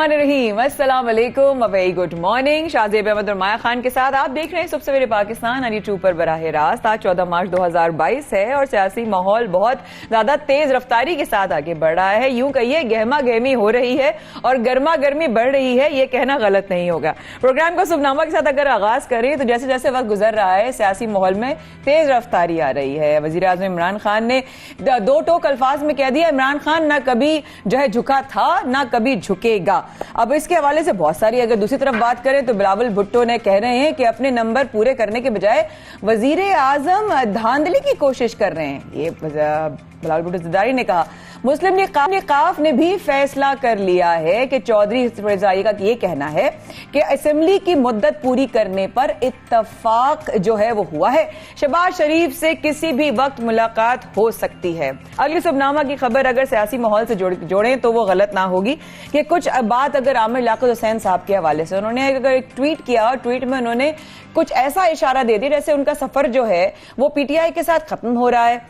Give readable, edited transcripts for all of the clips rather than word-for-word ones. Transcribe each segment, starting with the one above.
बिस्मिल्लाहिर्रहमानिर्रहीम, अस्सलाम वालेकुम, very good morning. Shahzeb Ahmed और माया खान के साथ आप देख रहे हैं सुबह सवेरे पाकिस्तान और यूट्यूब पर बराह रास्त। आज 14 मार्च 2022 है और सियासी माहौल बहुत ज्यादा तेज रफ्तारी के साथ आगे बढ़ रहा है। यूं कहिए गहमा गहमी हो रही है और गर्मा गर्मी बढ़ रही है, ये कहना गलत नहीं होगा। प्रोग्राम को शुभनामा के साथ अगर आगाज करें तो जैसे जैसे वक्त गुजर रहा है सियासी माहौल में तेज रफ्तारी आ रही है। वजीर आजम इमरान खान ने दो टोक अल्फाज में कह दिया, इमरान खान ना कभी जो है झुका था ना कभी झुकेगा। अब इसके हवाले से बहुत सारी, अगर दूसरी तरफ बात करें तो बिलावल भुट्टो ने कह रहे हैं कि अपने नंबर पूरे करने के बजाय वजीर आजम धांधली की कोशिश कर रहे हैं। ये बिलावल भुट्टो ज़रदारी ने कहा। मुस्लिम लीग काफ ने भी फैसला कर लिया है कि चौधरी रजाई का ये कहना है कि असेंबली की मुद्दत पूरी करने पर इत्तफाक जो है वो हुआ है। शहबाज शरीफ से किसी भी वक्त मुलाकात हो सकती है। अगली शुभनामा की खबर अगर सियासी माहौल से जोड़ें तो वो गलत ना होगी कि कुछ बात अगर आमिर लियाकत हुसैन साहब के हवाले से उन्होंने अगर एक ट्वीट किया और ट्वीट में उन्होंने कुछ ऐसा इशारा दे दिया जैसे उनका सफर जो है वो पीटीआई के साथ खत्म हो रहा है।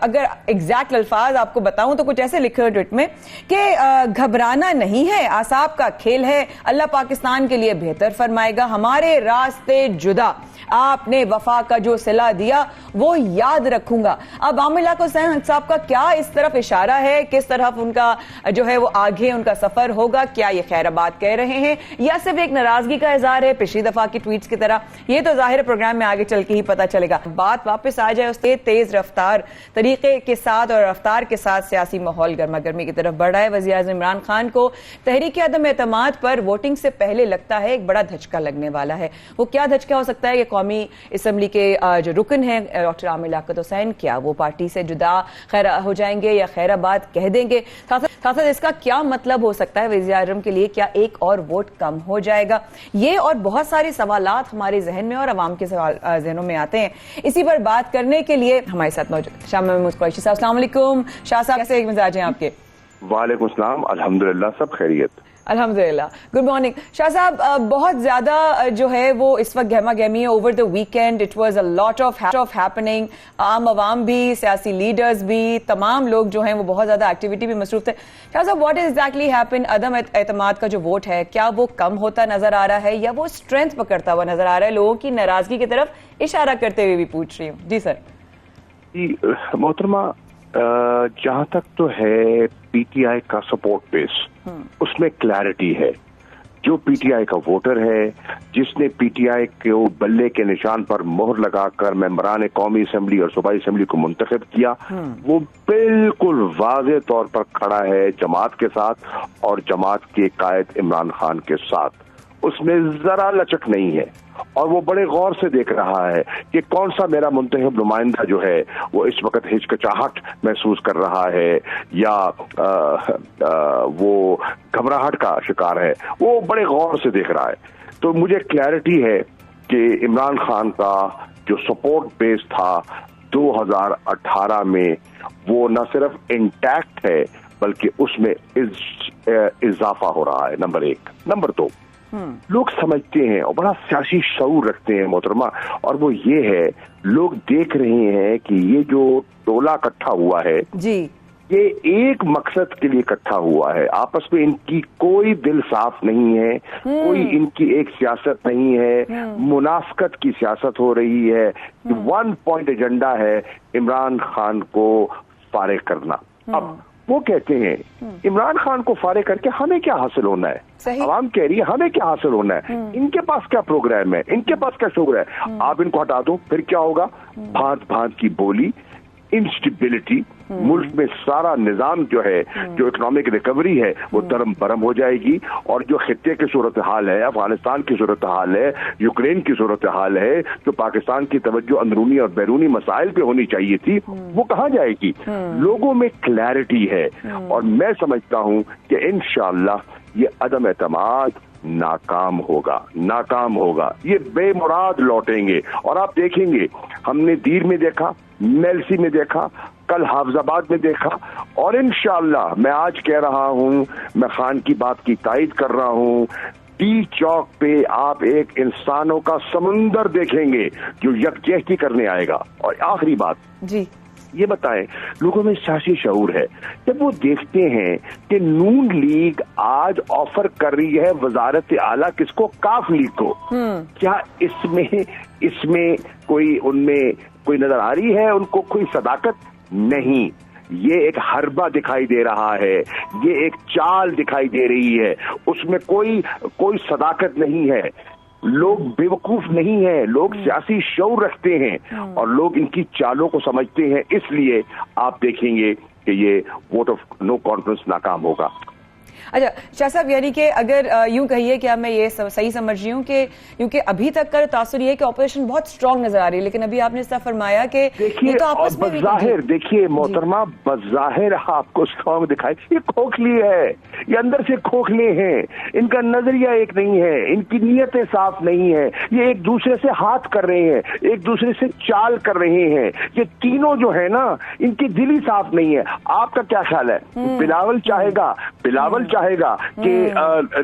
अगर एग्जैक्ट अल्फाज आपको बताऊं तो कुछ ऐसे लिखे हुए ट्वीट में कि घबराना नहीं है, आसाब का खेल है, अल्लाह पाकिस्तान के लिए बेहतर फरमाएगा, हमारे रास्ते जुदा, आपने वफा का जो सिला दिया वो याद रखूंगा। अब आमिर लियाकत हुसैन साहब का क्या इस तरफ इशारा है, किस तरफ उनका जो है वो आगे उनका सफर होगा, क्या ये खैराबाद कह रहे हैं या सिर्फ एक नाराजगी का इजहार है पिछली दफा की ट्वीट्स की तरह, ये तो जाहिर प्रोग्राम में आगे चल के ही पता चलेगा। बात वापस आ जाए उसके तेज रफ्तार तरीके के साथ और रफ्तार के साथ सियासी माहौल गर्मा गर्मी की तरफ बढ़ रहा है। वज़ीर आज़म इमरान खान को तहरीक अदम एतमाद पर वोटिंग से पहले लगता है एक बड़ा धचका लगने वाला है। वो क्या धचका हो सकता है कि कौमी असेंबली के जो रुकन हैं डॉक्टर आमिर लियाकत हुसैन, क्या वो पार्टी से जुदा खैर हो जाएंगे या खैराबाद कह देंगे? साथ इसका क्या मतलब हो सकता है वज़ीर आज़म के लिए, क्या एक और वोट कम हो जाएगा? ये और बहुत सारे सवालात हमारे जहन में और आवाम के जहनों में आते हैं। इसी पर बात करने के लिए हमारे साथ मौजूद शाह महमूद कुरैशी साहब। अस्सलाम वालेकुम शाह साहब, कैसे मिजाज हैं आपके? वालेकुम सलाम, अल्हम्दुलिल्लाह सब खैरियत, अल्हम्दुलिल्लाह। गुड मॉर्निंग शाह साहब। बहुत ज्यादा जो है वो इस वक्त गहमा गहमी है। Over the weekend it was a lot of happening. आम आवाम भी, सियासी लीडर्स भी, तमाम लोग जो हैं वो बहुत ज्यादा एक्टिविटी में मसरूफ थे। शाह साहब, व्हाट इज एग्जैक्टली हैपन? अदम एतमाद का जो वोट है क्या वो कम होता नजर आ रहा है या वो स्ट्रेंथ पकड़ता हुआ नजर आ रहा है? लोगों की नाराजगी की तरफ इशारा करते हुए भी पूछ रही हूँ। जी सर। जी मोहतरमा, जहां तक तो है पीटीआई का सपोर्ट बेस, उसमें क्लैरिटी है। जो पीटीआई का वोटर है जिसने पीटीआई को बल्ले के निशान पर मोहर लगाकर मेंबरान कौमी असेंबली और सूबाई असेंबली को मुंतखब किया, वो बिल्कुल वाज़ेह तौर पर खड़ा है जमात के साथ और जमात के कायद इमरान खान के साथ। उसमें जरा लचक नहीं है और वो बड़े गौर से देख रहा है कि कौन सा मेरा मुंतखब नुमाइंदा जो है वो इस वक्त हिचकिचाहट महसूस कर रहा है या वो घबराहट का शिकार है। वो बड़े गौर से देख रहा है। तो मुझे क्लैरिटी है कि इमरान खान का जो सपोर्ट बेस था 2018 में वो न सिर्फ इंटैक्ट है बल्कि उसमें इजाफा हो रहा है। नंबर एक। नंबर दो, लोग समझते हैं और बड़ा सियासी शऊर रखते हैं मोहतरमा, और वो ये है, लोग देख रहे हैं कि ये जो टोला इकट्ठा हुआ है जी, ये एक मकसद के लिए इकट्ठा हुआ है। आपस में इनकी कोई दिल साफ नहीं है, कोई इनकी एक सियासत नहीं है, मुनाफकत की सियासत हो रही है। वन पॉइंट एजेंडा है इमरान खान को फारिग करना। अब वो कहते हैं इमरान खान को फारिग करके हमें क्या हासिल होना है? आवाम कह रही है हमें क्या हासिल होना है? इनके पास क्या प्रोग्राम है, इनके पास क्या शोर है? आप इनको हटा दो, फिर क्या होगा? भांत भांत की बोली, इंस्टेबिलिटी, मुल्क में सारा निजाम जो है, जो इकोनॉमिक रिकवरी है वो दरम बरम हो जाएगी। और जो खित्ते की सूरत हाल है, अफगानिस्तान की सूरत हाल है, यूक्रेन की सूरत हाल है, जो पाकिस्तान की तवज्जो अंदरूनी और बैरूनी मसाइल पे होनी चाहिए थी, वो कहाँ जाएगी? लोगों में क्लैरिटी है और मैं समझता हूं कि इंशाअल्लाह ये अदम एतमाद नाकाम होगा। ये बेमुराद लौटेंगे और आप देखेंगे, हमने दीर में देखा, मेलसी में देखा, कल हाफजाबाद में देखा, और इंशाअल्लाह मैं आज कह रहा हूं, मैं खान की बात की तायद कर रहा हूं, टी चौक पे आप एक इंसानों का समुंदर देखेंगे जो यकजहती करने आएगा। और आखिरी बात जी, ये बताएं, लोगों में सियासी शऊर है। जब वो देखते हैं कि नून लीग आज ऑफर कर रही है वजारत आला किसको, काफ लीग को, क्या इसमें कोई उनमें कोई नजर आ रही है उनको कोई सदाकत? नहीं, ये एक हरबा दिखाई दे रहा है, ये एक चाल दिखाई दे रही है, उसमें कोई सदाकत नहीं है। लोग बेवकूफ नहीं है, लोग सियासी शऊर रखते हैं और लोग इनकी चालों को समझते हैं। इसलिए आप देखेंगे कि ये वोट ऑफ नो कॉन्फिडेंस नाकाम होगा। अच्छा शाह साहब, यानी कि अगर यूं कहिए कि मैं ये सही समझ रही हूं कि क्योंकि अभी तक का तासुर ये है कि ऑपोजिशन बहुत स्ट्रांग नजर आ रही है, लेकिन अभी आपने इस तरह फरमाया कि देखिए तो आपस में बज़ाहिर, देखिए मोहतरमा, बज़ाहिर आपको स्ट्रांग दिखाई, ये खोखली है, ये अंदर से खोखले हैं, इनका नजरिया एक नहीं है, इनकी नीयतें साफ नहीं है, ये एक दूसरे से हाथ कर रहे हैं, एक दूसरे से चाल कर रहे हैं, ये तीनों जो है ना इनकी दिल ही साफ नहीं है। आपका क्या ख्याल है? बिलावल चाहेगा कि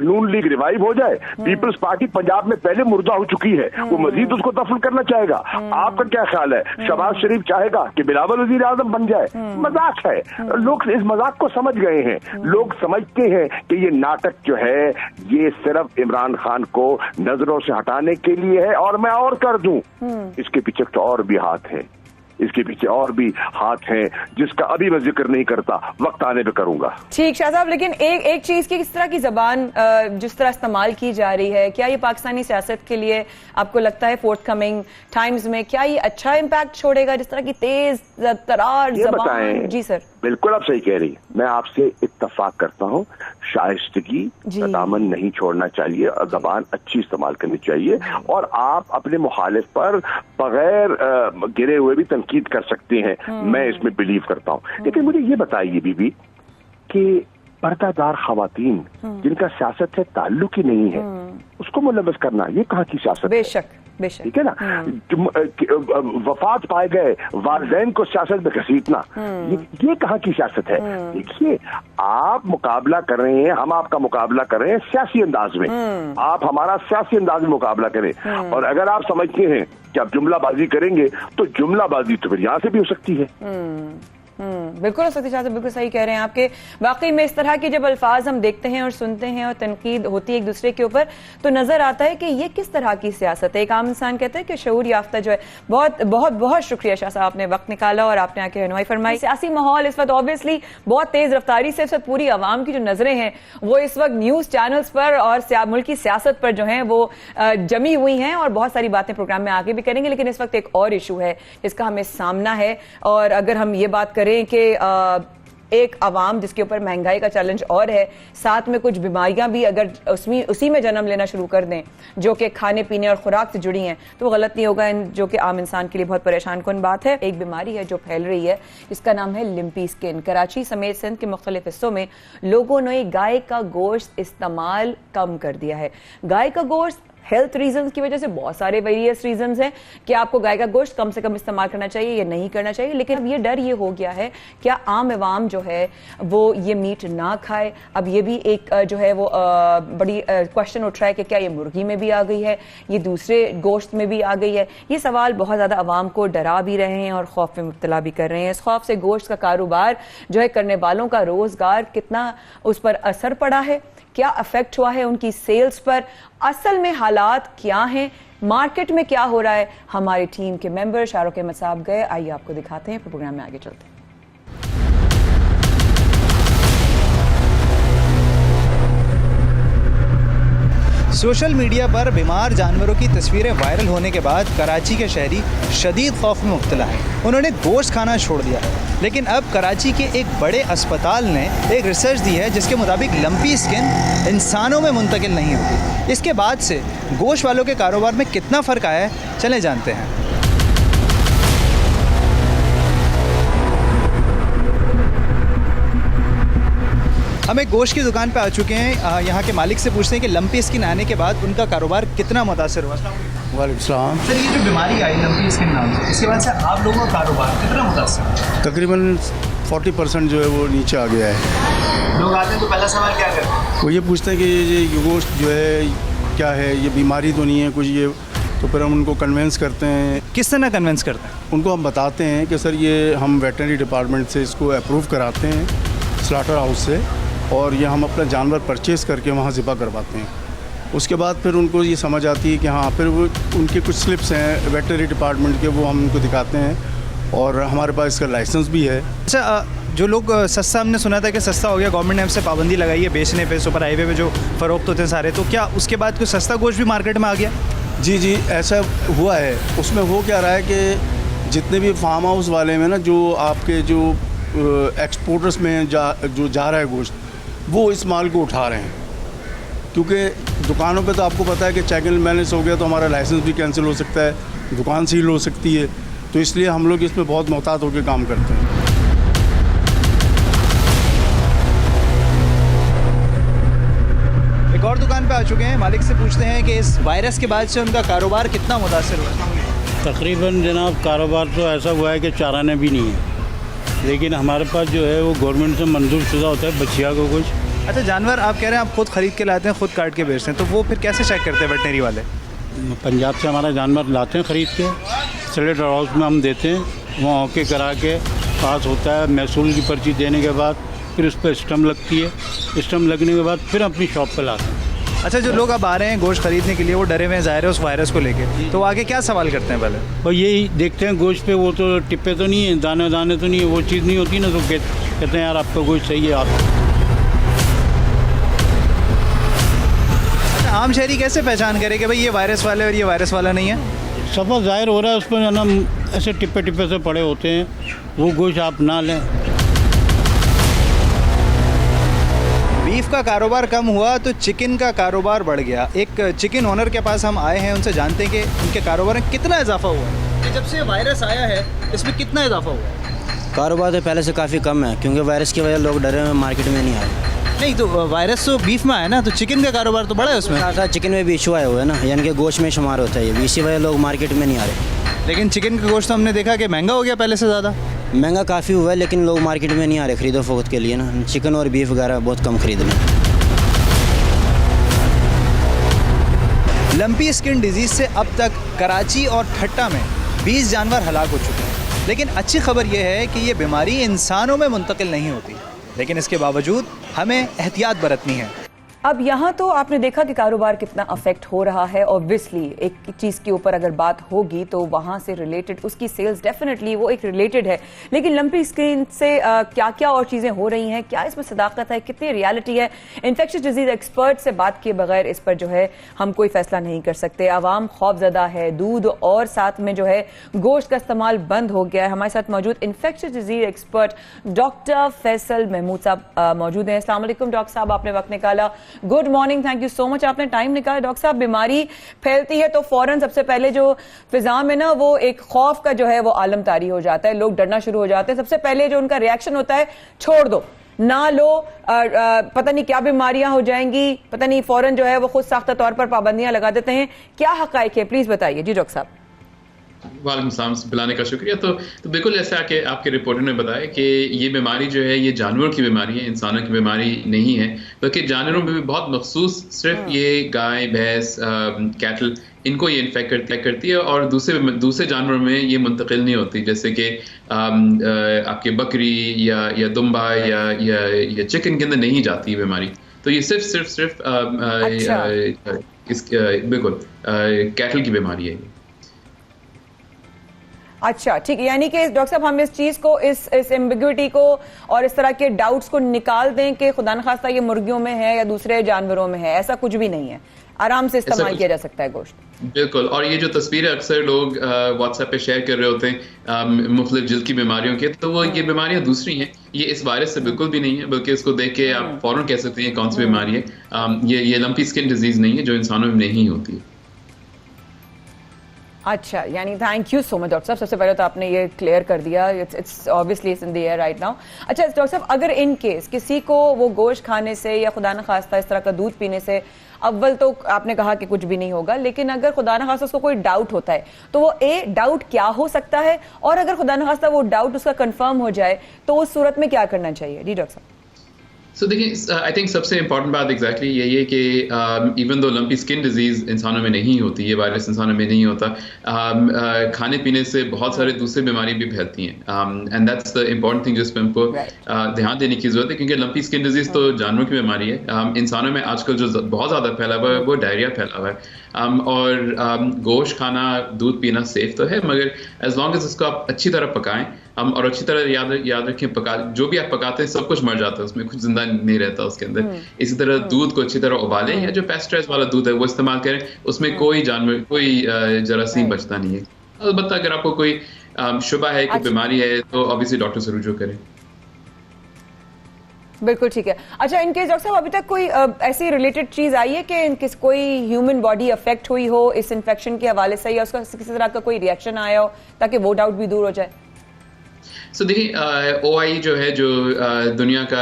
नून लीग रिवाइव हो जाए? पीपल्स पार्टी पंजाब में पहले मुर्दा हो चुकी है, वो मजीद उसको दफन करना चाहेगा। आपका क्या ख्याल है? शहबाज शरीफ चाहेगा कि बिलावल वजीर आजम बन जाए? मजाक है, लोग इस मजाक को समझ गए हैं। लोग समझते हैं कि ये नाटक जो है ये सिर्फ इमरान खान को नजरों से हटाने के लिए है। और मैं और कर दूं, इसके पीछे तो और भी हाथ है, इसके पीछे और भी हाथ हैं जिसका अभी मैं जिक्र नहीं करता, वक्त आने पे करूंगा। ठीक शाह साहब, लेकिन एक चीज की, किस तरह की जबान जिस तरह इस्तेमाल की जा रही है, क्या ये पाकिस्तानी सियासत के लिए आपको लगता है फोर्थ कमिंग टाइम्स में क्या ये अच्छा इम्पैक्ट छोड़ेगा? जिस तरह की तेज तरार जबान। जी सर, बिल्कुल आप सही कह रही हैं, मैं आपसे इत्तफाक करता हूँ। शाइस्तगी का दामन नहीं छोड़ना चाहिए और जबान अच्छी इस्तेमाल करनी चाहिए, और आप अपने मुखालिफ पर बगैर गिरे हुए भी तनकीद कर सकते हैं, मैं इसमें बिलीव करता हूँ। लेकिन मुझे ये बताइए बीबी कि पर्दादार खवातीन जिनका सियासत से ताल्लुक ही नहीं है उसको मुलव्वस करना, ये कहाँ की सियासत? बेशक, ठीक है ना। वफात पाए गए वालिदैन को सियासत में घसीटना, ये कहाँ की सियासत है? देखिए, आप मुकाबला कर रहे हैं, हम आपका मुकाबला कर रहे हैं सियासी अंदाज में, आप हमारा सियासी अंदाज में मुकाबला करें। और अगर आप समझते हैं कि आप जुमलाबाजी करेंगे तो जुमलाबाजी तो फिर यहां से भी हो सकती है। बिल्कुल हो सकती है, बिल्कुल सही कह रहे हैं आपके। वाकई में इस तरह के जब अल्फाज हम देखते हैं और सुनते हैं और तनकीद होती है एक दूसरे के ऊपर, तो नजर आता है कि ये किस तरह की सियासत है। एक आम इंसान कहते हैं कि शऊर याफ्ता जो है। बहुत बहुत बहुत शुक्रिया शाह साहब, आपने वक्त निकाला और आपने आके रहनुमाई फरमाई। सियासी माहौल इस वक्त ऑब्वियसली बहुत तेज रफ्तारी से, पूरी आवाम की जो नजरें हैं वो इस वक्त न्यूज चैनल्स पर और मुल्क की सियासत पर जो है वो जमी हुई हैं, और बहुत सारी बातें प्रोग्राम में आगे भी करेंगे। लेकिन इस वक्त एक और इशू है जिसका हमें सामना है, और अगर हम ये बात करें कि एक अवाम जिसके ऊपर महंगाई का चैलेंज और है, साथ में कुछ बीमारियां भी अगर उसी में जन्म लेना शुरू कर दें जो कि खाने पीने और खुराक से जुड़ी हैं, तो वो गलत नहीं होगा, जो कि आम इंसान के लिए बहुत परेशान कुन बात है। एक बीमारी है जो फैल रही है, जिसका नाम है लिम्पी स्किन। कराची समेत सिंध के मुख्तलिफ हिस्सों में लोगों ने गाय का गोश्त इस्तेमाल कम कर दिया है। गाय का गोश्त हेल्थ रीजंस की वजह से, बहुत सारे वेरियस रीजंस हैं कि आपको गाय का गोश्त कम से कम इस्तेमाल करना चाहिए या नहीं करना चाहिए, लेकिन अब ये डर ये हो गया है क्या आम अवाम जो है वो ये मीट ना खाए। अब ये भी एक जो है वो बड़ी क्वेश्चन उठ रहा है कि क्या ये मुर्गी में भी आ गई है, ये दूसरे गोश्त में भी आ गई है। ये सवाल बहुत ज्यादा अवाम को डरा भी रहे हैं और खौफ में मुब्तला भी कर रहे हैं। इस खौफ से गोश्त का कारोबार जो है करने वालों का रोजगार कितना उस पर असर पड़ा है, क्या अफेक्ट हुआ है उनकी सेल्स पर, असल में हालात क्या हैं, मार्केट में क्या हो रहा है। हमारी टीम के मेंबर शाहरुख अहमद साहब गए, आइए आपको दिखाते हैं, प्रोग्राम में आगे चलते हैं। सोशल मीडिया पर बीमार जानवरों की तस्वीरें वायरल होने के बाद कराची के शहरी शदीद खौफ में मुब्तला हैं। उन्होंने गोश्त खाना छोड़ दिया है। लेकिन अब कराची के एक बड़े अस्पताल ने एक रिसर्च दी है जिसके मुताबिक लंपी स्किन इंसानों में मुंतकिल नहीं होती। इसके बाद से गोश्त वालों के कारोबार में कितना फ़र्क आया है, चले जानते हैं। हम एक गोश्त की दुकान पे आ चुके हैं। यहाँ के मालिक से पूछते हैं कि लंपी स्किन आने के बाद उनका कारोबार कितना मुतासर हुआ। वालेकुम सलाम। सर, ये जो बीमारी आई लंपी स्किन नाम से, इसके बाद से आप लोगों का कारोबार कितना मुतासर? तकरीबन 40% जो है वो नीचे आ गया है। लोग आते हैं तो पहला सवाल क्या करते हैं? वो ये पूछते हैं कि ये गोश्त जो है क्या है, ये बीमारी तो नहीं है कुछ, ये तो फिर हम उनको कन्वेंस करते हैं। किस तरह कन्विंस करते हैं? उनको हम बताते हैं कि सर ये हम वेटरनरी डिपार्टमेंट से इसको अप्रूव कराते हैं स्लॉटर हाउस से, और ये हम अपना जानवर परचेस करके वहाँ ज़िबा करवाते हैं। उसके बाद फिर उनको ये समझ आती है कि हाँ, फिर वो उनके कुछ स्लिप्स हैं वेटरनरी डिपार्टमेंट के, वो हम उनको दिखाते हैं, और हमारे पास इसका लाइसेंस भी है। अच्छा, जो लोग सस्ता, हमने सुना था कि सस्ता हो गया, गवर्नमेंट ने हमसे पाबंदी लगाई है बेचने पे, सुपर हाईवे पे जो फरोख्त होते हैं सारे, तो क्या उसके बाद कोई सस्ता गोश्त भी मार्केट में आ गया? जी जी, ऐसा हुआ है। उसमें हो क्या रहा है कि जितने भी फार्म हाउस वाले में ना, जो आपके जो एक्सपोर्टर्स में जो जा रहा है गोश्त, वो इस माल को उठा रहे हैं, क्योंकि दुकानों पे तो आपको पता है कि चेक एंड बैलेंस हो गया तो हमारा लाइसेंस भी कैंसिल हो सकता है, दुकान सील हो सकती है, तो इसलिए हम लोग इसमें बहुत मोहतात होकर काम करते हैं। एक और दुकान पे आ चुके हैं, मालिक से पूछते हैं कि इस वायरस के बाद से उनका कारोबार कितना मुतासर हुआ है। तकरीबन जनाब कारोबार तो ऐसा हुआ है कि चाराना भी नहीं है, लेकिन हमारे पास जो है वो गवर्नमेंट से मंजूर शुदा होता है बछिया को कुछ। अच्छा, जानवर आप कह रहे हैं आप खुद खरीद के लाते हैं, खुद काट के बेचते हैं, तो वो फिर कैसे चेक करते हैं वेटनरी वाले? पंजाब से हमारा जानवर लाते हैं ख़रीद के, स्लेटर हाउस में हम देते हैं, वहाँ ओके करा के पास होता है, महसूल की पर्ची देने के बाद फिर उस पर स्टम्प लगती है, स्टम्प लगने के बाद फिर अपनी शॉप पर लाते हैं। अच्छा, जो लोग अब आ रहे हैं गोश्त खरीदने के लिए, वो डरे हुए ज़ाहिर है उस वायरस को लेके, तो आगे क्या सवाल करते हैं पहले? और यही देखते हैं गोश्त पे वो तो टिप्पे तो नहीं है, दाने दाने तो नहीं है, वो चीज़ नहीं होती ना, तो कहते हैं यार आपका गोश्त सही है आप। अच्छा, आम शहरी कैसे पहचान करे कि भाई ये वायरस वाला है और ये वायरस वाला नहीं है? सफ़ा ज़ाहिर हो रहा है, उस पर ना ऐसे टिप्पे टिप्पे से पड़े होते हैं, वो गोश्त आप ना लें। बीफ का कारोबार कम हुआ तो चिकन का कारोबार बढ़ गया। एक चिकन ओनर के पास हम आए हैं, उनसे जानते हैं कि उनके कारोबार में कितना इजाफा हुआ है। जब से वायरस आया है इसमें कितना इजाफा हुआ है? कारोबार तो पहले से काफ़ी कम है, क्योंकि वायरस की वजह लोग डरे हुए मार्केट में नहीं आए। नहीं, तो वायरस तो बीफ में आया ना, तो चिकन का कारोबार तो बढ़ा है उसमें। साथ चिकन में भी इशू आया हुआ है ना, यानी कि गोश्त में शुमार होता है ये, इसी वजह लोग मार्केट में नहीं आ रहे। लेकिन चिकन का गोश्त तो हमने देखा कि महंगा हो गया पहले से ज़्यादा। महंगा काफ़ी हुआ है, लेकिन लोग मार्केट में नहीं आ रहे खरीदो फरोख्त के लिए ना, चिकन और बीफ वगैरह बहुत कम खरीद रहे हैं। लंपी स्किन डिजीज़ से अब तक कराची और ठट्टा में 20 जानवर हलाक हो चुके हैं। लेकिन अच्छी खबर यह है कि ये बीमारी इंसानों में मुंतकिल नहीं होती, लेकिन इसके बावजूद हमें एहतियात बरतनी है। अब यहाँ तो आपने देखा कि कारोबार कितना अफेक्ट हो रहा है। ऑब्वियसली एक चीज के ऊपर अगर बात होगी तो वहां से रिलेटेड उसकी सेल्स डेफिनेटली वो एक रिलेटेड है, लेकिन लंपी स्किन से क्या क्या और चीजें हो रही हैं, क्या इसमें सदाकत है, कितनी रियलिटी है, इन्फेक्शियस डिजीज एक्सपर्ट से बात किए बगैर इस पर जो है हम कोई फैसला नहीं कर सकते। आवाम खौफजदा है, दूध और साथ में जो है गोश्त का इस्तेमाल बंद हो गया है। हमारे साथ मौजूद infectious disease expert doctor Faisal Mahmood साहब मौजूद हैं। अस्सलाम वालेकुम डॉक्टर साहब, आपने वक्त निकाला। Good morning, thank you so much, आपने टाइम निकाला। डॉक्टर साहब, बीमारी फैलती है तो फौरन सबसे पहले जो फिजा में ना वो एक खौफ का जो है वो आलम तारी हो जाता है, लोग डरना शुरू हो जाते हैं। सबसे पहले जो उनका रिएक्शन होता है, छोड़ दो ना लो, पता नहीं क्या बीमारियां हो जाएंगी, पता नहीं, फौरन जो है वो खुद साख्ता तौर पर पाबंदियां लगा देते हैं। क्या हकायक है, प्लीज बताइए। जी डॉक्टर साहब। वालेकुम सलाम, बुलाने का शुक्रिया। तो बिल्कुल ऐसा कि आपके रिपोर्टर ने बताया कि ये बीमारी जो है ये जानवरों की बीमारी है, इंसानों की बीमारी नहीं है, बल्कि जानवरों में भी बहुत मखसूस सिर्फ ये गाय, भैंस, कैटल, इनको ये इन्फेक्ट करती है और दूसरे जानवरों में ये मुंतकिल नहीं होती, जैसे कि आपके बकरी या दुम्बा या चिकन के अंदर नहीं जाती ये बीमारी। तो ये सिर्फ बिल्कुल कैटल की बीमारी है। अच्छा, ठीक है, यानी कि डॉक्टर साहब हम इस चीज को, इस एम्बिग्युइटी को और इस तरह के डाउट्स को निकाल दें कि खुदा न खास्ता ये मुर्गियों में है या दूसरे जानवरों में है, ऐसा कुछ भी नहीं है, आराम से इस्तेमाल किया जा सकता है गोश्त। बिल्कुल। और ये जो तस्वीरें अक्सर लोग व्हाट्सएप पे शेयर कर रहे होते हैं मुख्तलिफ जिल्द की बीमारियों के, तो वो ये बीमारियां दूसरी हैं, ये इस वायरस से बिल्कुल भी नहीं है, बल्कि इसको देख के आप फौरन कह सकते हैं कौन सी बीमारी है। ये लंपी स्किन डिजीज नहीं है जो इंसानों में नहीं होती। अच्छा, यानी thank you so much doctor साहब, सबसे पहले तो आपने ये क्लियर कर दिया, it's obviously in the air right now. अच्छा डॉक्टर साहब, अगर इन केस किसी को वो गोश्त खाने से या खुदा न खास्ता इस तरह का दूध पीने से, अव्वल तो आपने कहा कि कुछ भी नहीं होगा, लेकिन अगर खुदा न खास्ता उसको कोई डाउट होता है तो वो डाउट क्या हो सकता है, और अगर खुदा न खास्ता वो डाउट उसका कंफर्म हो जाए तो उस सूरत में क्या करना चाहिए? जी डॉक्टर साहब। सो देखिए, आई थिंक सबसे इंपॉर्टेंट बात एग्जैक्टली यही है कि even though lumpy skin disease इंसानों में नहीं होती, ये वायरस इंसानों में नहीं होता, खाने पीने से बहुत सारे दूसरे बीमारी भी फैलती हैं, and that's the important thing जिस पे हमको ध्यान देने की जरूरत है, क्योंकि लंपी स्किन डिजीज तो जानवरों की बीमारी है। इंसानों में आजकल जो बहुत ज़्यादा फैला हुआ है वो डायरिया फैला हुआ है, और गोश्त खाना, दूध पीना सेफ तो है, मगर एज लॉन्ग एज इसको आप अच्छी तरह पकाएं, और अच्छी तरह याद रखें, जो भी आप पकाते हैं सब कुछ मर जाता है, उसमें कुछ जिंदा नहीं रहता उसके अंदर। इसी तरह दूध को अच्छी तरह उबालें, या जो पेस्चराइज वाला दूध है वो इस्तेमाल करें, उसमें कोई जानवर, कोई जरासीम बचता नहीं है। अलबत्ता अगर आपको कोई शुबा है कि बीमारी है तो ऑब्वियसली डॉक्टर से रुजू करें। बिल्कुल ठीक है। अच्छा, इनकेस डॉक्टर साहब अभी तक कोई ऐसी रिलेटेड चीज आई है कि इनकेस कोई ह्यूमन बॉडी अफेक्ट हुई हो इस इन्फेक्शन के हवाले से, या उसका किसी तरह का कोई रिएक्शन आया हो, ताकि वो डाउट भी दूर हो जाए? सो देखिए, OIE जो है, जो दुनिया का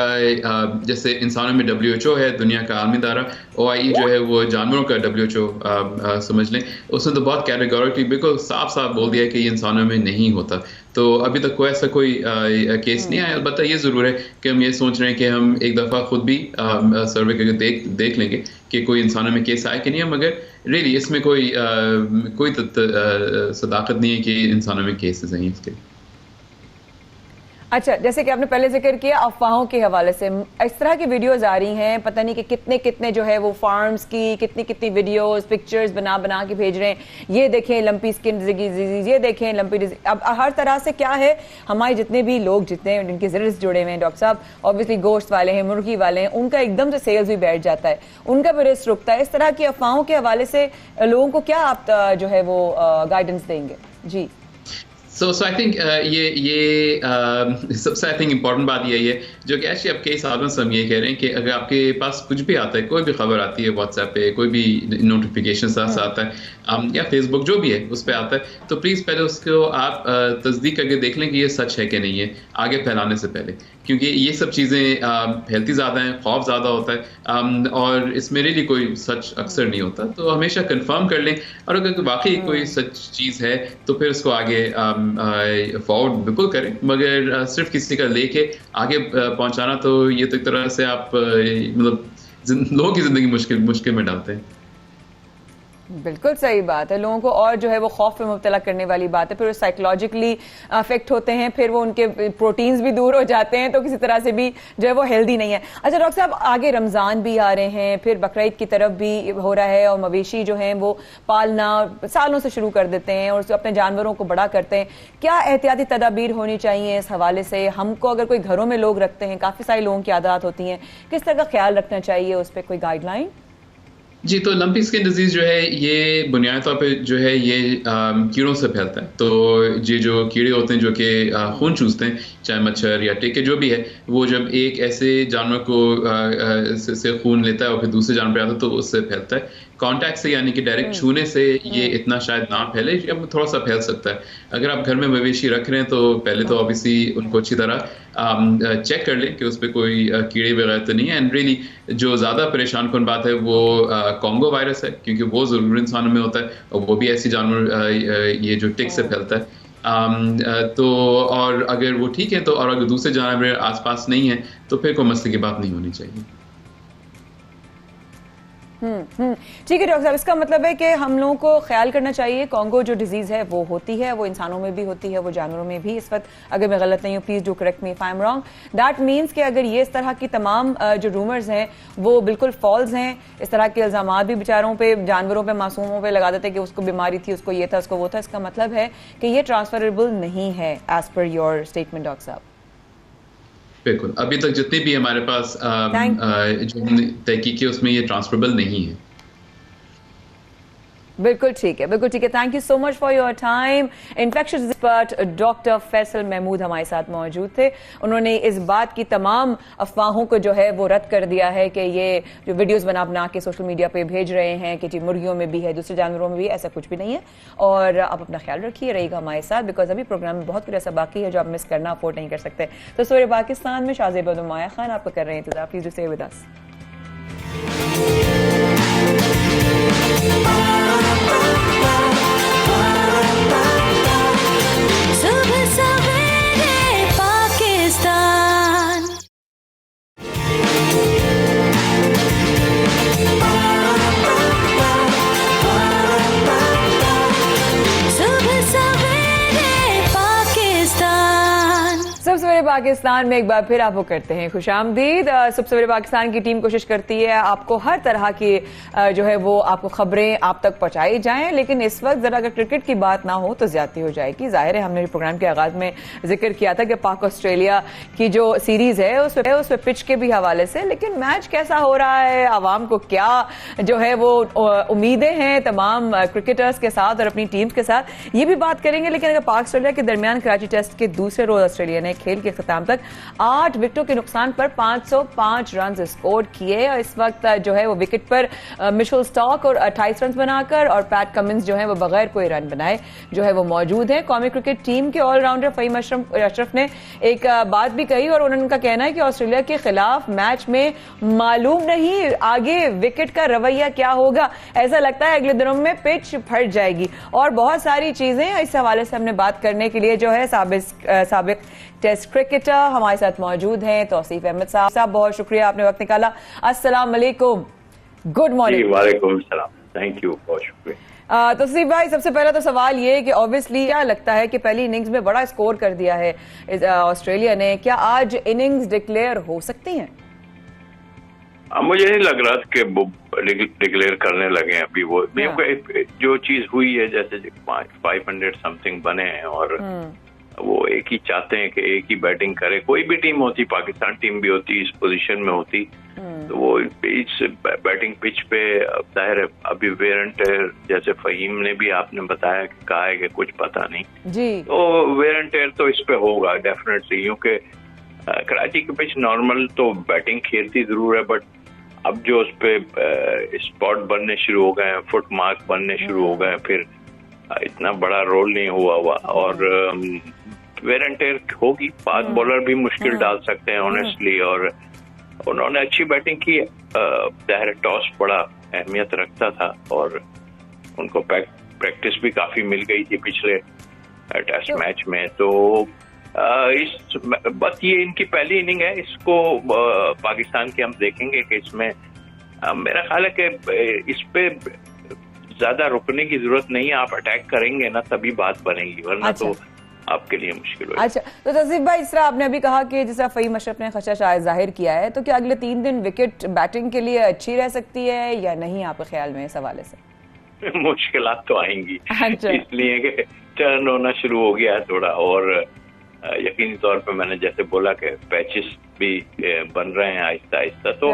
जैसे इंसानों में WHO है, दुनिया का आलमी इदारा, OIE जो है वो जानवरों का WHO समझ लें। उसने तो बहुत कैटेगोरिकली बिल्कुल साफ साफ बोल दिया है कि ये इंसानों में नहीं होता। तो अभी तक कोई ऐसा कोई केस नहीं आया। अलबत्ता ये ज़रूर है कि हम ये सोच रहे हैं कि हम एक दफ़ा खुद भी सर्वे करके देख लेंगे कि कोई इंसानों में केस आया कि नहीं है, मगर रियली इसमें कोई सदाकत नहीं है कि इंसानों में केसेस हैं इसके। अच्छा, जैसे कि आपने पहले जिक्र किया अफवाहों के हवाले से, इस तरह की वीडियोस आ रही हैं, पता नहीं कि कितने कितने जो है वो फार्म्स की कितनी कितनी वीडियोस, पिक्चर्स बना बना के भेज रहे हैं, ये देखें लंपी स्किन डिजीज, ये देखें लंपी डिजीज। अब हर तरह से क्या है, हमारे जितने भी लोग, जितने जिनके ज़रिए जुड़े हुए हैं डॉक्टर साहब, ऑब्वियसली गोश्त वाले हैं, मुर्गी वाले हैं, उनका एकदम से सेल्स भी बैठ जाता है, उनका भी रिस्क रुकता है। इस तरह की अफवाहों के हवाले से लोगों को क्या आप जो है वो गाइडेंस देंगे? जी। So I think ये सबसे आई थिंक इम्पॉर्टेंट बात यही है, जो कि एक्चुअली अब कई सालों से हम ये कह रहे हैं कि अगर आपके पास कुछ भी आता है, कोई भी खबर आती है व्हाट्सएप पे, कोई भी नोटिफिकेशन आता है या फेसबुक जो भी है उस पर आता है, तो प्लीज़ पहले उसको आप तस्दीक करके देख लें कि ये सच है कि नहीं है, आगे फैलाने से पहले, क्योंकि ये सब चीज़ें फैलती ज़्यादा हैं, खौफ ज़्यादा होता है, और इसमें रियली कोई सच अक्सर नहीं होता। तो हमेशा कंफर्म कर लें, और अगर वाकई कोई सच चीज़ है तो फिर उसको आगे फॉरवर्ड बिल्कुल करें, मगर सिर्फ किसी का लेके आगे पहुंचाना, तो ये तो एक तरह से आप मतलब लोगों की जिंदगी मुश्किल में डालते हैं। बिल्कुल सही बात है, लोगों को और जो है वो खौफ में मुब्तला करने वाली बात है, फिर वो साइकोलॉजिकली अफेक्ट होते हैं, फिर वो उनके प्रोटीन्स भी दूर हो जाते हैं, तो किसी तरह से भी जो है वो हेल्दी नहीं है। अच्छा डॉक्टर साहब, आगे रमज़ान भी आ रहे हैं, फिर बकरीद की तरफ भी हो रहा है, और मवेशी जो हैं वो पालना सालों से शुरू कर देते हैं और अपने जानवरों को बड़ा करते हैं। क्या एहतियाती तदाबीर होनी चाहिए इस हवाले से? हमको अगर कोई घरों में लोग रखते हैं, काफ़ी सारे लोगों की आदत होती हैं, किस तरह का ख्याल रखना चाहिए, उस पर कोई गाइडलाइन? जी, तो लंपी स्किन डिजीज़ जो है ये बुनियादी तौर पे जो है ये कीड़ों से फैलता है। तो ये जो कीड़े होते हैं जो कि खून चूसते हैं, चाहे मच्छर या टिक्के जो भी है, वो जब एक ऐसे जानवर को से खून लेता है और फिर दूसरे जानवर पे आता है तो उससे फैलता है। कांटेक्ट से, यानी कि डायरेक्ट छूने से ये इतना शायद ना फैले, अब थोड़ा सा फैल सकता है। अगर आप घर में मवेशी रख रहे हैं तो पहले तो ऑब्वियसली उनको अच्छी तरह चेक कर लें कि उस पर कोई कीड़े वगैरह तो नहीं है। एंड रियली जो ज़्यादा परेशान कौन बात है वो कॉन्गो वायरस है, क्योंकि वो ज़रूर इंसानों में होता है, और वो भी ऐसी जानवर ये जो टिक से फैलता है। तो और अगर वो ठीक है तो, और अगर दूसरे जानवर आसपास नहीं है तो फिर कोई मसले की बात नहीं होनी चाहिए। ठीक है डॉक्टर साहब, इसका मतलब है कि हम लोगों को ख्याल करना चाहिए, कॉन्गो जो डिजीज़ है वो होती है, वो इंसानों में भी होती है, वो जानवरों में भी इस वक्त, अगर मैं गलत नहीं हूँ, please do correct me if I am wrong. That means कि अगर ये इस तरह की तमाम जो रूमर्स हैं वो बिल्कुल फॉल्स हैं, इस तरह के इल्ज़ामात भी बेचारों पे, जानवरों पे, मासूमों पे लगा देते कि उसको बीमारी थी, उसको ये था, उसको वो था, इसका मतलब है कि ये ट्रांसफरेबल नहीं है as per your statement doctor साहब। बिल्कुल, अभी तक जितने भी हमारे पास जो हमने तहकीक की उसमें ये ट्रांसफरेबल नहीं है। बिल्कुल ठीक है, बिल्कुल ठीक है। Thank you so much for your time. Infection expert doctor Faisal Mahmood हमारे साथ मौजूद थे। उन्होंने इस बात की तमाम अफवाहों को जो है वो रद्द कर दिया है कि ये जो वीडियोस बना के सोशल मीडिया पे भेज रहे हैं कि जी मुर्गियों में भी है, दूसरे जानवरों में भी, ऐसा कुछ भी नहीं है। और आप अपना ख्याल रखिए, रहिएगा हमारे साथ, बिकॉज अभी प्रोग्राम में बहुत कुछ ऐसा बाकी है जो आप मिस करना अफोर्ड नहीं कर सकते। तो सूर्य पाकिस्तान में शाहजेब और माया खान आपको कर रहे हैं इंतजार। Please do stay with us. सुबह सवेरे पाकिस्तान। सबसे पाकिस्तान में एक बार फिर आपको करते हैं खुशामदीद। सबसे पाकिस्तान की टीम कोशिश करती है आपको हर तरह की जो है वो आपको खबरें आप तक पहुंचाई जाएं, लेकिन इस वक्त जरा अगर क्रिकेट की बात ना हो तो ज्यादती हो जाएगी। जाहिर है हमने प्रोग्राम के आगाज में जिक्र किया था कि पाक ऑस्ट्रेलिया की जो सीरीज है उसमें पिच के भी हवाले से, लेकिन मैच कैसा हो रहा है, आवाम को क्या जो है वो उम्मीदें हैं तमाम क्रिकेटर्स के साथ और अपनी टीम्स के साथ, ये भी बात करेंगे। लेकिन अगर पाक ऑस्ट्रेलिया के दरमियान कराची टेस्ट के दूसरे रोज ऑस्ट्रेलिया ने खेल के खत्म तक 8 विकेटों के नुकसान पर 505 रन स्कोर किए और इस वक्त जो है वो विकेट पर मिशेल स्टॉक और 28 रन बनाकर और पैट कमिंस जो है वो बगैर कोई रन बनाए जो है वो मौजूद है। कौमी क्रिकेट टीम के ऑलराउंडर फहीम अशरफ ने एक बात भी कही और उनका कहना है कि ऑस्ट्रेलिया के खिलाफ मैच में मालूम नहीं आगे विकेट का रवैया क्या होगा, ऐसा लगता है अगले दिनों में पिच फट जाएगी और बहुत सारी चीजें इस हवाले से हमने बात करने के लिए जो है साबिक टेस्ट क्रिकेटर हमारे साथ मौजूद हैं तौसीफ अहमद साहब। बहुत शुक्रिया आपने वक्त निकाला। अस्सलाम वालेकुम, गुड मॉर्निंग। वालेकुम सलाम, थैंक यू, बहुत शुक्रिया। तौसीफ भाई, सबसे पहला तो सवाल ये है कि ऑब्वियसली क्या लगता है कि पहली इनिंग्स में बड़ा स्कोर कर दिया है ऑस्ट्रेलिया ने, क्या आज इनिंग्स डिक्लेयर हो सकती हैं? मुझे नहीं लग रहा कि वो डिक्लेयर करने लगे हैं अभी। वो जो चीज हुई है, जैसे 500 समथिंग बने हैं और वो एक ही चाहते हैं कि एक ही बैटिंग करे। कोई भी टीम होती, पाकिस्तान टीम भी होती, इस पोजीशन में होती तो वो इस बैटिंग पिच पे जाहिर है अभी वेरेंट जैसे फहीम ने भी आपने बताया कि कहा है कि कुछ पता नहीं जी, तो वेरेंट तो इस पे होगा डेफिनेटली, क्योंकि कराची की पिच नॉर्मल तो बैटिंग खेलती जरूर है, बट अब जो उस पे स्पॉट बनने शुरू हो गए हैं, फुट मार्क बनने शुरू हो गए हैं, फिर इतना बड़ा रोल नहीं हुआ और वेरेंटेयर होगी। फास्ट बॉलर भी मुश्किल डाल सकते हैं ऑनेस्टली, और उन्होंने अच्छी बैटिंग की। जाहिर टॉस बड़ा अहमियत रखता था और उनको प्रैक्टिस भी काफी मिल गई थी पिछले टेस्ट मैच में। तो बस ये इनकी पहली इनिंग है, इसको पाकिस्तान की हम देखेंगे कि इसमें मेरा ख्याल है कि इस पे ज्यादा रुकने की जरूरत नहीं है। आप अटैक करेंगे ना तभी बात बनेगी, वरना तो आपके लिए मुश्किल होगा। अच्छा, तो तौसीफ भाई, इस तरह आपने अभी कहा कि जैसा फहीम अशरफ ने खदशा शायद जाहिर किया है, तो क्या अगले 3 दिन विकेट बैटिंग के लिए अच्छी रह सकती है या नहीं आपके ख्याल में इस हवाले से? मुश्किलात तो आएंगी। अच्छा। इसलिए कि टर्न होना शुरू हो गया है थोड़ा, और यकीनी तौर पे मैंने जैसे बोला कि पैचेस भी बन रहे हैं आहिस्ता आहिस्ता, तो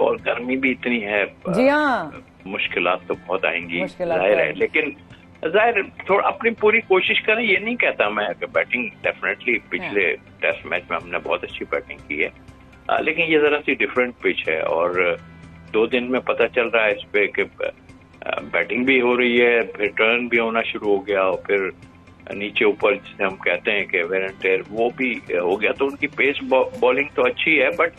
और गर्मी भी इतनी है, जी हाँ, मुश्किलात तो बहुत आएंगी जाहिर है। लेकिन जाहिर थोड़ा अपनी पूरी कोशिश करें, ये नहीं कहता मैं कि बैटिंग डेफिनेटली पिछले टेस्ट मैच में हमने बहुत अच्छी बैटिंग की है, लेकिन ये जरा सी डिफरेंट पिच है और 2 दिन में पता चल रहा है इस पे कि बैटिंग भी हो रही है, फिर टर्न भी होना शुरू हो गया और फिर नीचे ऊपर जिसे हम कहते हैं कि वेरेंटेयर वो भी हो गया। तो उनकी पेस बॉलिंग तो अच्छी है, बट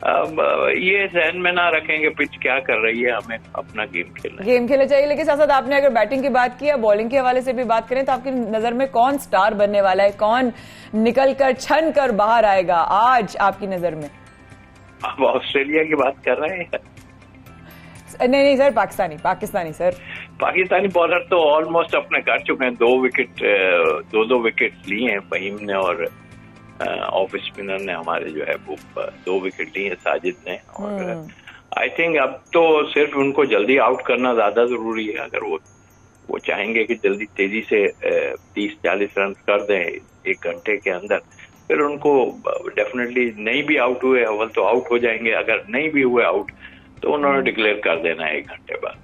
ये ध्यान में ना रखेंगे पिच क्या कर रही है, हमें अपना गेम खेलना चाहिए। लेकिन साथ साथ आपने अगर बैटिंग की बात की है, बॉलिंग के हवाले से भी बात करें तो आपकी नजर में कौन स्टार बनने वाला है, कौन निकल कर छन कर बाहर आएगा आज आपकी नजर में? आप ऑस्ट्रेलिया की बात कर रहे हैं? नहीं sir, Pakistani sir. Pakistani bowler तो ऑलमोस्ट अपने कर चुके हैं, 2 विकेट लिए हैं फहीम ने और ऑफ स्पिनर ने हमारे जो है वो 2 विकेट लिए साजिद ने, और आई थिंक अब तो सिर्फ उनको जल्दी आउट करना ज्यादा जरूरी है। अगर वो चाहेंगे कि जल्दी तेजी से 30-40 रन कर दें 1 घंटे के अंदर, फिर उनको डेफिनेटली नहीं भी आउट हुए अव्वल तो आउट हो जाएंगे, अगर नहीं भी हुए आउट तो उन्होंने डिक्लेयर कर देना है 1 घंटे बाद।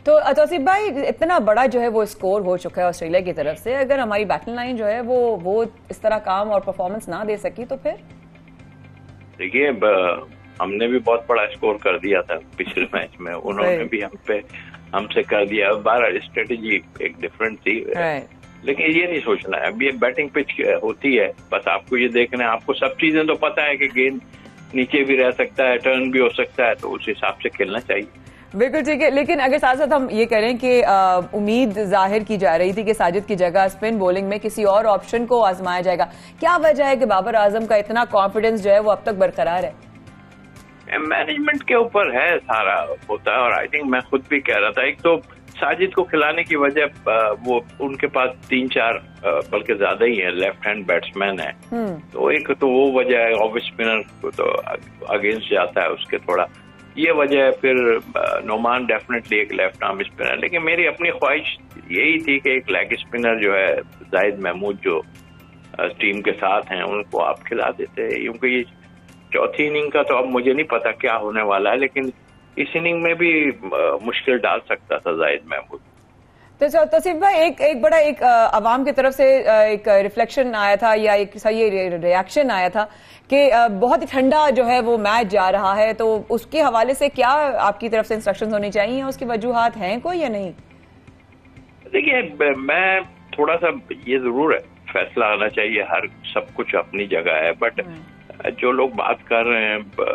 तो तौसीफ भाई, इतना बड़ा जो है वो स्कोर हो चुका है ऑस्ट्रेलिया की तरफ से, अगर हमारी बैटिंग लाइन जो है वो इस तरह काम और परफॉर्मेंस ना दे सकी तो फिर? देखिए, हमने भी बहुत बड़ा स्कोर कर दिया था पिछले मैच में, उन्होंने भी हमसे कर दिया। 12 स्ट्रेटेजी एक डिफरेंट थी, लेकिन ये नहीं सोचना है। अब ये बैटिंग पिच होती है, बस आपको ये देखना है। आपको सब चीजें तो पता है कि गेंद नीचे भी रह सकता है, टर्न भी हो सकता है, तो उस हिसाब से खेलना चाहिए। बिल्कुल ठीक है, लेकिन अगर साथ साथ हम ये करें कि उम्मीद जाहिर की जा रही थी कि साजिद की जगह स्पिन बॉलिंग में किसी और ऑप्शन को आजमाया जाएगा, क्या वजह है कि बाबर आजम का इतना कॉन्फिडेंस जो है वो अब तक बरकरार है? मैनेजमेंट के ऊपर है सारा होता है, और आई थिंक मैं खुद भी कह रहा था, एक तो साजिद को खिलाने की वजह वो उनके पास 3-4 बल्कि ज्यादा ही है लेफ्ट हैंड बैट्समैन है, तो एक तो वो वजह है। ऑफ स्पिनर को तो अगेंस्ट जाता है उसके, थोड़ा ये वजह है। फिर नोमान डेफिनेटली एक लेफ्ट आर्म स्पिनर, लेकिन मेरी अपनी ख्वाहिश यही थी कि एक लेग स्पिनर जो है जाहिद महमूद जो टीम के साथ हैं उनको आप खिला देते, क्योंकि ये चौथी इनिंग का तो अब मुझे नहीं पता क्या होने वाला है, लेकिन इस इनिंग में भी मुश्किल डाल सकता था जाहिद महमूद। तो तौसीफ भाई एक बड़ा एक अवाम की तरफ से एक रिफ्लेक्शन आया था या एक सही रिएक्शन आया था कि बहुत ही ठंडा जो है वो मैच जा रहा है, तो उसके हवाले से क्या आपकी तरफ से इंस्ट्रक्शंस होनी चाहिए, उसकी वजूहात हैं कोई या नहीं? देखिए, मैं थोड़ा सा ये जरूर है फैसला आना चाहिए, हर सब कुछ अपनी जगह है, बट जो लोग बात कर रहे हैं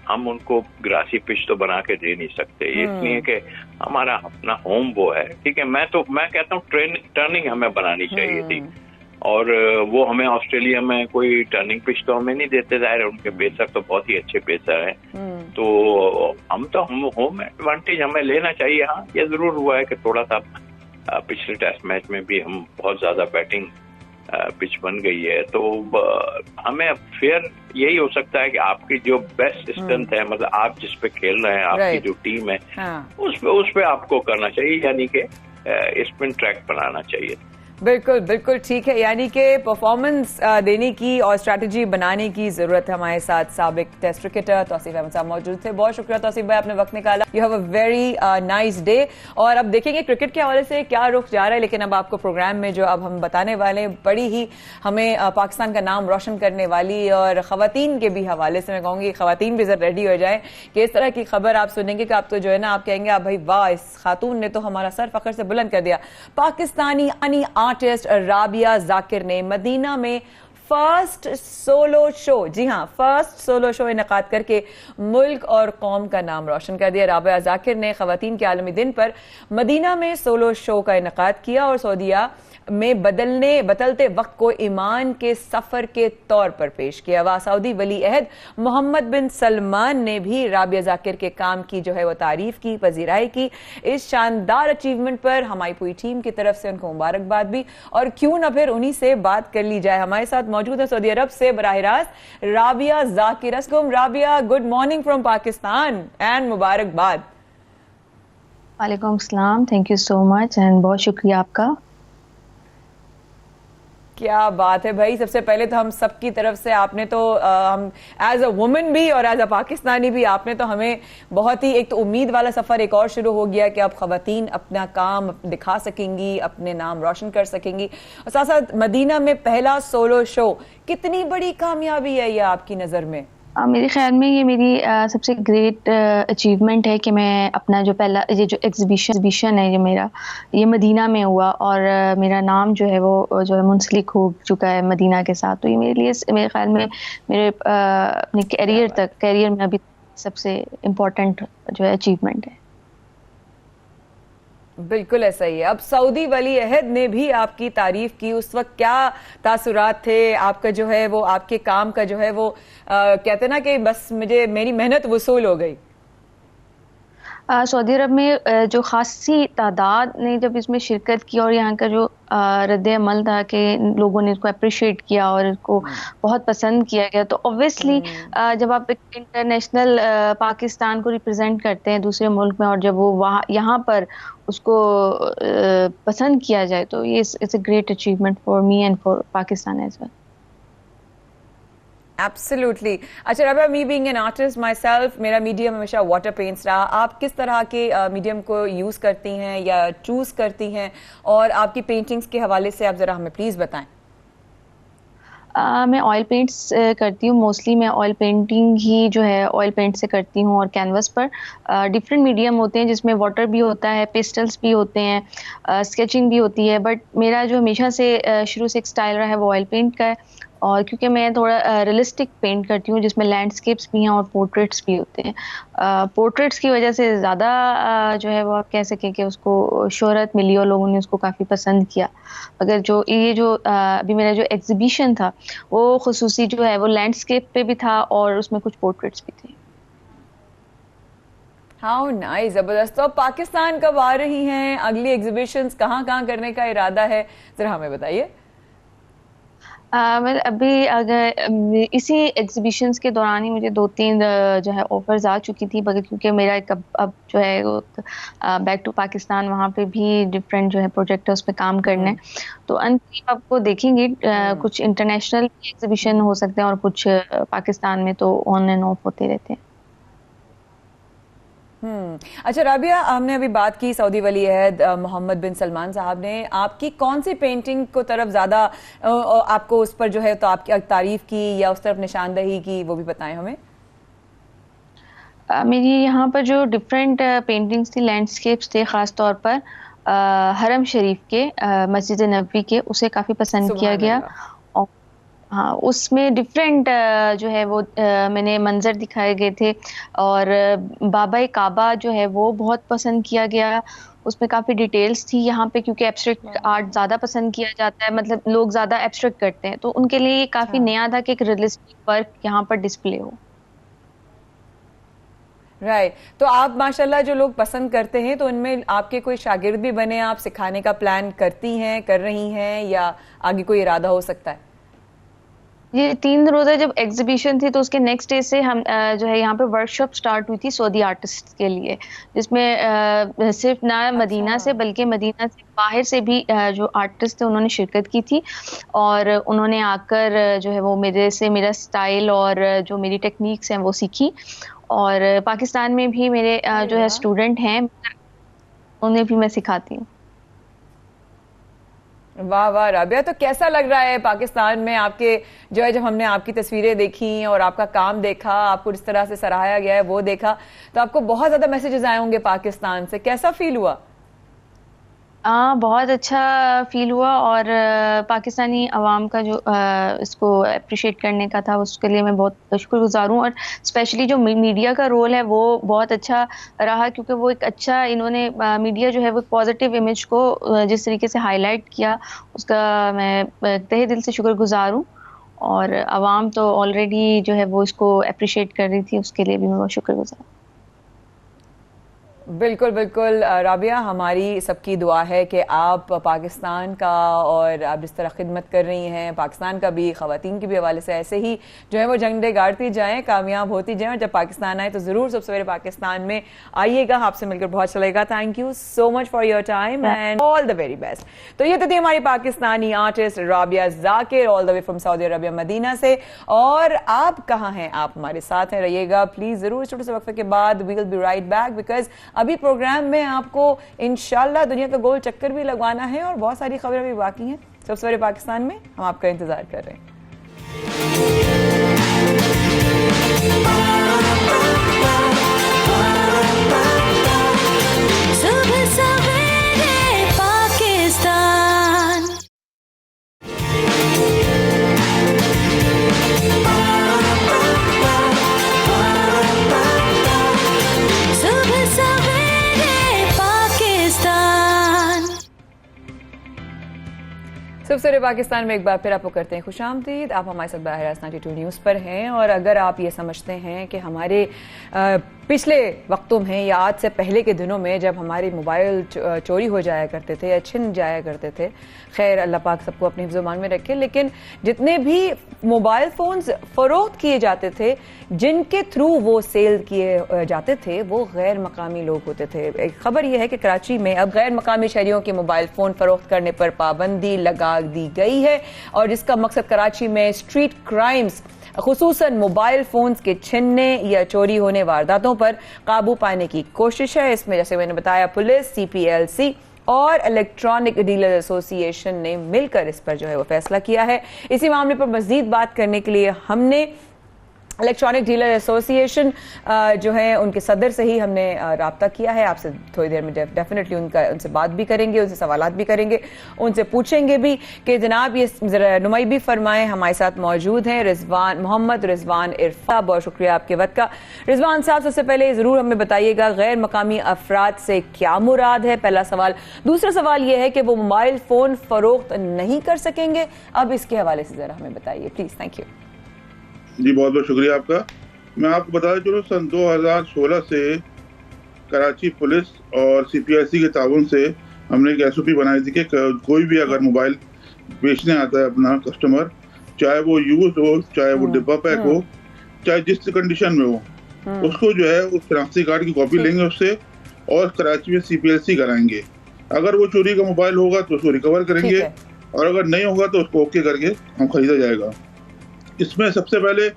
हम उनको ग्रासी पिच तो बना के दे नहीं सकते, इसलिए कि हमारा अपना होम वो है। ठीक है, मैं कहता हूँ टर्निंग हमें बनानी चाहिए थी, और वो हमें ऑस्ट्रेलिया में कोई टर्निंग पिच तो हमें नहीं देते, जाहिर है उनके पेसर तो बहुत ही अच्छे पेसर हैं, तो हम होम एडवांटेज हमें लेना चाहिए। हाँ, ये जरूर हुआ है कि थोड़ा सा पिछले टेस्ट मैच में भी हम बहुत ज्यादा बैटिंग पिच बन गई है, तो हमें फेयर यही हो सकता है कि आपकी जो बेस्ट स्ट्रेंथ है, मतलब आप जिस पे खेल रहे हैं, आपकी जो टीम है, उस पे आपको करना चाहिए, यानी कि स्पिन ट्रैक बनाना चाहिए। बिल्कुल बिल्कुल ठीक है, यानी कि परफॉर्मेंस देने की और स्ट्रैटेजी बनाने की जरूरत है। हमारे साथ साबिक टेस्ट क्रिकेटर तौसीफ अहमद साहब मौजूद थे। बहुत शुक्रिया तौसीफ भाई, आपने वक्त निकाला। You have a very nice day. और अब देखेंगे क्रिकेट के हवाले से क्या रुख जा रहा है, लेकिन अब आपको प्रोग्राम में जो अब हम बताने वाले हैं बड़ी ही हमें पाकिस्तान का नाम रोशन करने वाली, और खवातीन के भी हवाले से मैं कहूँगी खवातीन भी जरा रेडी हो जाए कि इस तरह की खबर आप सुनेंगे कि आप तो जो है ना आप कहेंगे आप भाई वाह, इस खातून ने तो हमारा सर फख्र से बुलंद कर दिया। पाकिस्तानी आर्टिस्ट राबिया जाकिर ने मदीना में फर्स्ट सोलो शो, जी हां, फर्स्ट सोलो शो इनेकाद करके मुल्क और कौम का नाम रोशन कर दिया। राबिया जाकिर ने खवातीन के आलमी दिन पर मदीना में सोलो शो का इनेकाद किया और सऊदीया में बदलते वक्त को ईमान के सफर के तौर पर पेश किया। वह सऊदी वली अहद मोहम्मद बिन सलमान ने भी राबिया जाकिर के काम की जो है वो तारीफ की, पजीराई की। इस शानदार अचीवमेंट पर हमारी पूरी टीम की तरफ से उनको मुबारकबाद भी, और क्यों ना फिर उन्हीं से बात कर ली जाए। हमारे साथ मौजूद है सऊदी अरब से बराह रास्त Rabia Zakir. Rabia, good morning from Pakistan and मुबारकबाद। वालेकुम सलाम, thank you so much and बहुत शुक्रिया आपका। क्या बात है भाई, सबसे पहले तो हम सबकी तरफ से आपने तो हम एज अ वुमन भी और एज अ पाकिस्तानी भी आपने तो हमें बहुत ही एक तो उम्मीद वाला सफर एक और शुरू हो गया कि अब खवातीन अपना काम दिखा सकेंगी, अपने नाम रोशन कर सकेंगी, और साथ साथ मदीना में पहला सोलो शो। कितनी बड़ी कामयाबी है यह आपकी नजर में? मेरे ख्याल में ये मेरी सबसे ग्रेट अचीवमेंट है कि मैं अपना जो पहला ये जो एग्जीबिशन है ये मदीना में हुआ, और मेरा नाम जो है वो जो है मुंसलिक हो चुका है मदीना के साथ। तो ये मेरे लिए मेरे ख्याल में मेरे अपने कैरियर में अभी सबसे इम्पोर्टेंट जो है अचीवमेंट है। बिल्कुल ऐसा ही है। अब सऊदी वली अहद ने भी आपकी तारीफ की, उस वक्त क्या तासुरात थे आपका जो है वो आपके काम का जो है वो कहते ना कि बस मेरी मेहनत वसूल हो गई? सऊदी अरब में जो खासी तादाद ने जब इसमें शिरकत की और यहाँ का जो रद्द अमल था कि लोगों ने इसको अप्रिशिएट किया और इसको बहुत पसंद किया गया, तो ऑब्वियसली जब आप एक इंटरनेशनल पाकिस्तान को रिप्रेजेंट करते हैं दूसरे मुल्क में, और जब वो वहाँ यहाँ पर उसको पसंद किया जाए, तो ये it's a great achievement for me and for Pakistan as well. Absolutely. अच्छा Rabia, me being an artist myself, मेरा मीडियम हमेशा वाटर पेंट्स रहा। आप किस तरह के मीडियम को यूज़ करती हैं या चूज़ करती हैं, और आपकी पेंटिंग्स के हवाले से आप ज़रा हमें प्लीज़ बताएं। मैं ऑयल पेंट्स करती हूँ, मोस्टली मैं ऑयल पेंटिंग ही जो है ऑयल पेंट से करती हूँ, और कैनवस पर डिफरेंट मीडियम होते हैं जिसमें वाटर भी होता है, पेस्टल्स भी होते हैं, स्केचिंग भी होती है, बट मेरा जो हमेशा से शुरू से एक स्टाइल रहा है वो ऑयल पेंट का है। और क्योंकि मैं थोड़ा रियलिस्टिक पेंट करती हूँ जिसमें लैंडस्केप्स भी हैं और पोर्ट्रेट्स भी होते हैं। पोर्ट्रेट्स की वजह से ज़्यादा जो है वो आप कह सकें कि उसको शोहरत मिली और लोगों ने उसको काफ़ी पसंद किया। मगर जो अभी मेरा जो एग्जीबिशन था वो खुसूसी जो है वो लैंडस्केप पे भी था और उसमें कुछ पोर्ट्रेट्स भी थे। हाउ नाइस, जबरदस्त। तो पाकिस्तान कब आ रही हैं? अगली एग्जीबिशंस कहाँ कहाँ करने का इरादा है, जरा हमें बताइए। अभी अगर इसी एग्जीबिशंस के दौरान ही मुझे 2-3 जो है ऑफर्स आ चुकी थी, मगर क्योंकि मेरा एक अब जो है वो बैक टू पाकिस्तान, वहाँ पे भी डिफरेंट जो है प्रोजेक्ट है उस पर काम करना है, तो अंतिम आपको देखेंगे कुछ इंटरनेशनल एग्जीबिशन हो सकते हैं और कुछ पाकिस्तान में तो ऑन एंड ऑफ होते रहते हैं। अच्छा राबिया, हमने अभी बात की सऊदी वली अहद मोहम्मद बिन सलमान साहब ने आपकी कौन सी पेंटिंग को तरफ ज्यादा आपको उस पर जो है तो आपकी तारीफ की या उस तरफ निशानदही की, वो भी बताएं हमें। मेरी यहाँ पर जो डिफरेंट पेंटिंग्स थी, लैंडस्केप्स थे, खास तौर पर हरम शरीफ के, मस्जिद नबवी के, उसे काफ़ी पसंद किया गया। और हाँ, उसमें डिफरेंट जो है वो मैंने मंजर दिखाए गए थे, और बाबा काबा जो है वो बहुत पसंद किया गया। उसमें काफ़ी डिटेल्स थी यहाँ पे, क्योंकि एब्स्ट्रैक्ट आर्ट ज़्यादा पसंद किया जाता है, मतलब लोग ज़्यादा एब्स्ट्रैक्ट करते हैं, तो उनके लिए ये काफ़ी नया था कि एक रियलिस्टिक वर्क यहाँ पर डिस्प्ले हो। राइट, तो आप माशाल्लाह जो लोग पसंद करते हैं, तो उनमें आपके कोई शागिर्द भी बने, आप सिखाने का प्लान करती हैं, कर रही हैं, या आगे कोई इरादा हो सकता है? ये 3 रोज़ा जब एग्जीबिशन थी, तो उसके नेक्स्ट डे से हम जो है यहाँ पे वर्कशॉप स्टार्ट हुई थी सऊदी आर्टिस्ट के लिए, जिसमें सिर्फ ना मदीना से बल्कि मदीना से बाहर से भी जो आर्टिस्ट थे उन्होंने शिरकत की थी, और उन्होंने आकर जो है वो मेरे से मेरा स्टाइल और जो मेरी टेक्निक्स हैं वो सीखी। और पाकिस्तान में भी मेरे जो है स्टूडेंट हैं, उन्हें भी मैं सिखाती हूँ। वाह वाह राबिया, तो कैसा लग रहा है पाकिस्तान में आपके जो है, जब हमने आपकी तस्वीरें देखी और आपका काम देखा, आपको जिस तरह से सराहाया गया है वो देखा, तो आपको बहुत ज्यादा मैसेजेस आए होंगे पाकिस्तान से, कैसा फील हुआ? बहुत अच्छा फील हुआ, और पाकिस्तानी अवाम का जो इसको अप्रिशिएट करने का था, उसके लिए मैं बहुत शुक्रगुजार हूँ। और स्पेशली जो मीडिया का रोल है वो बहुत अच्छा रहा, क्योंकि वो एक अच्छा, इन्होंने मीडिया जो है वो पॉजिटिव इमेज को जिस तरीके से हाईलाइट किया, उसका मैं तहे दिल से शुक्रगुजार हूँ। और अवाम तो ऑलरेडी जो है वो इसको अप्रिशिएट कर रही थी, उसके लिए भी मैं बहुत शुक्रगुजार। बिल्कुल बिल्कुल राबिया, हमारी सबकी दुआ है कि आप पाकिस्तान का, और आप जिस तरह खिदमत कर रही हैं पाकिस्तान का भी, ख़वातीन के भी हवाले से ऐसे ही जो है वो झंडे गाड़ती जाएं, कामयाब होती जाएं, और जब पाकिस्तान आए तो ज़रूर सब सवेरे पाकिस्तान में आइएगा। आपसे मिलकर बहुत अच्छा लगेगा। Thank you so much for your time and all the very best. तो ये तो थी हमारी Pakistani artist Rabia Zakir, all the way from Saudi Arabia Medina से। और आप कहाँ हैं? आप हमारे साथ हैं, रहिएगा प्लीज़ ज़रूर। छोटे से वक्फे के बाद we will be right back, because अभी प्रोग्राम में आपको इंशाल्लाह दुनिया का गोल चक्कर भी लगवाना है, और बहुत सारी खबरें भी बाकी हैं सब सवेरे पाकिस्तान में, हम आपका इंतजार कर रहे हैं। सबसे पाकिस्तान में एक बार फिर आपको करते हैं खुशामदीद। आप हमारे साथ बाहर 92 न्यूज़ पर हैं, और अगर आप ये समझते हैं कि हमारे पिछले वक्तों में या आज से पहले के दिनों में जब हमारे मोबाइल चोरी हो जाया करते थे या छिन जाया करते थे, खैर अल्लाह पाक सबको अपने हिफ्ज़-ओ-मान में रखे, लेकिन जितने भी मोबाइल फ़ोन्स फ़रोख्त किए जाते थे, जिनके थ्रू वो सेल किए जाते थे, वो गैर मकामी लोग होते थे। एक खबर यह है कि कराची में अब गैर मकामी शहरियों के मोबाइल फ़ोन फ़रोख्त करने पर पाबंदी लगा दी गई है, और जिसका मकसद कराची में स्ट्रीट क्राइम्स, खुसूसन मोबाइल फोन्स के छीनने या चोरी होने वारदातों पर काबू पाने की कोशिश है। इसमें जैसे मैंने बताया, पुलिस, CPLC और इलेक्ट्रॉनिक डीलर एसोसिएशन ने मिलकर इस पर जो है वो फैसला किया है। इसी मामले पर मजीद बात करने के लिए हमने इलेक्ट्रॉनिक डीलर एसोसिएशन जो है उनके सदर से ही हमने राब्ता किया है। आपसे थोड़ी देर में डेफिनेटली उनसे बात भी करेंगे, उनसे सवालात भी करेंगे, उनसे पूछेंगे भी कि जनाब ये रहनुमाई भी फरमाएं। हमारे साथ मौजूद हैं मोहम्मद रिजवान इरफा। बहुत शुक्रिया आपके वक्त का। रिजवान साहब, सबसे पहले ज़रूर हमें बताइएगा गैर मकामी अफराद से क्या मुराद है, पहला सवाल। दूसरा सवाल यह है कि वो मोबाइल फ़ोन फ़रोख्त नहीं कर सकेंगे, अब इसके हवाले से ज़रा हमें बताइए प्लीज़। थैंक यू जी, बहुत बहुत शुक्रिया आपका। मैं आपको बता चलूँ, सन 2016 से कराची पुलिस और CPIC के ताउन से हमने एक SOP बनाई थी कि कोई भी अगर मोबाइल बेचने आता है अपना कस्टमर, चाहे वो यूज हो, चाहे वो डिब्बा पैक हो, चाहे जिस कंडीशन में हो, उसको जो है उस शनाख्ती कार्ड की कॉपी लेंगे उससे और कराची में CPLC कराएंगे। अगर वो चोरी का मोबाइल होगा तो उसको रिकवर करेंगे और अगर नहीं होगा तो उसको ओके करके हम खरीदा जाएगा। इसमें सबसे पहले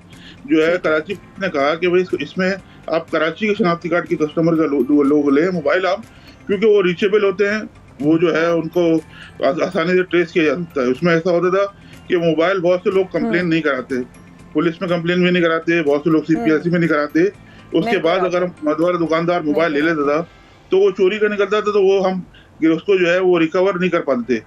जो है कराची ने कहा कि भाई इसमें आप कराची के शनाख्ती कार्ड के कस्टमर का लोग लें मोबाइल आप, क्योंकि वो रीचेबल होते हैं, वो जो है उनको आसानी से ट्रेस किया जा सकता है। उसमें ऐसा होता था कि मोबाइल बहुत से लोग कंप्लेन नहीं कराते, पुलिस में कंप्लेन भी नहीं कराते, बहुत से लोग CPLC में नहीं कराते। उसके बाद अगर मदवारा दुकानदार मोबाइल ले लेता था तो वो चोरी का निकलता था, तो वो हम उसको जो है वो रिकवर नहीं कर पाते।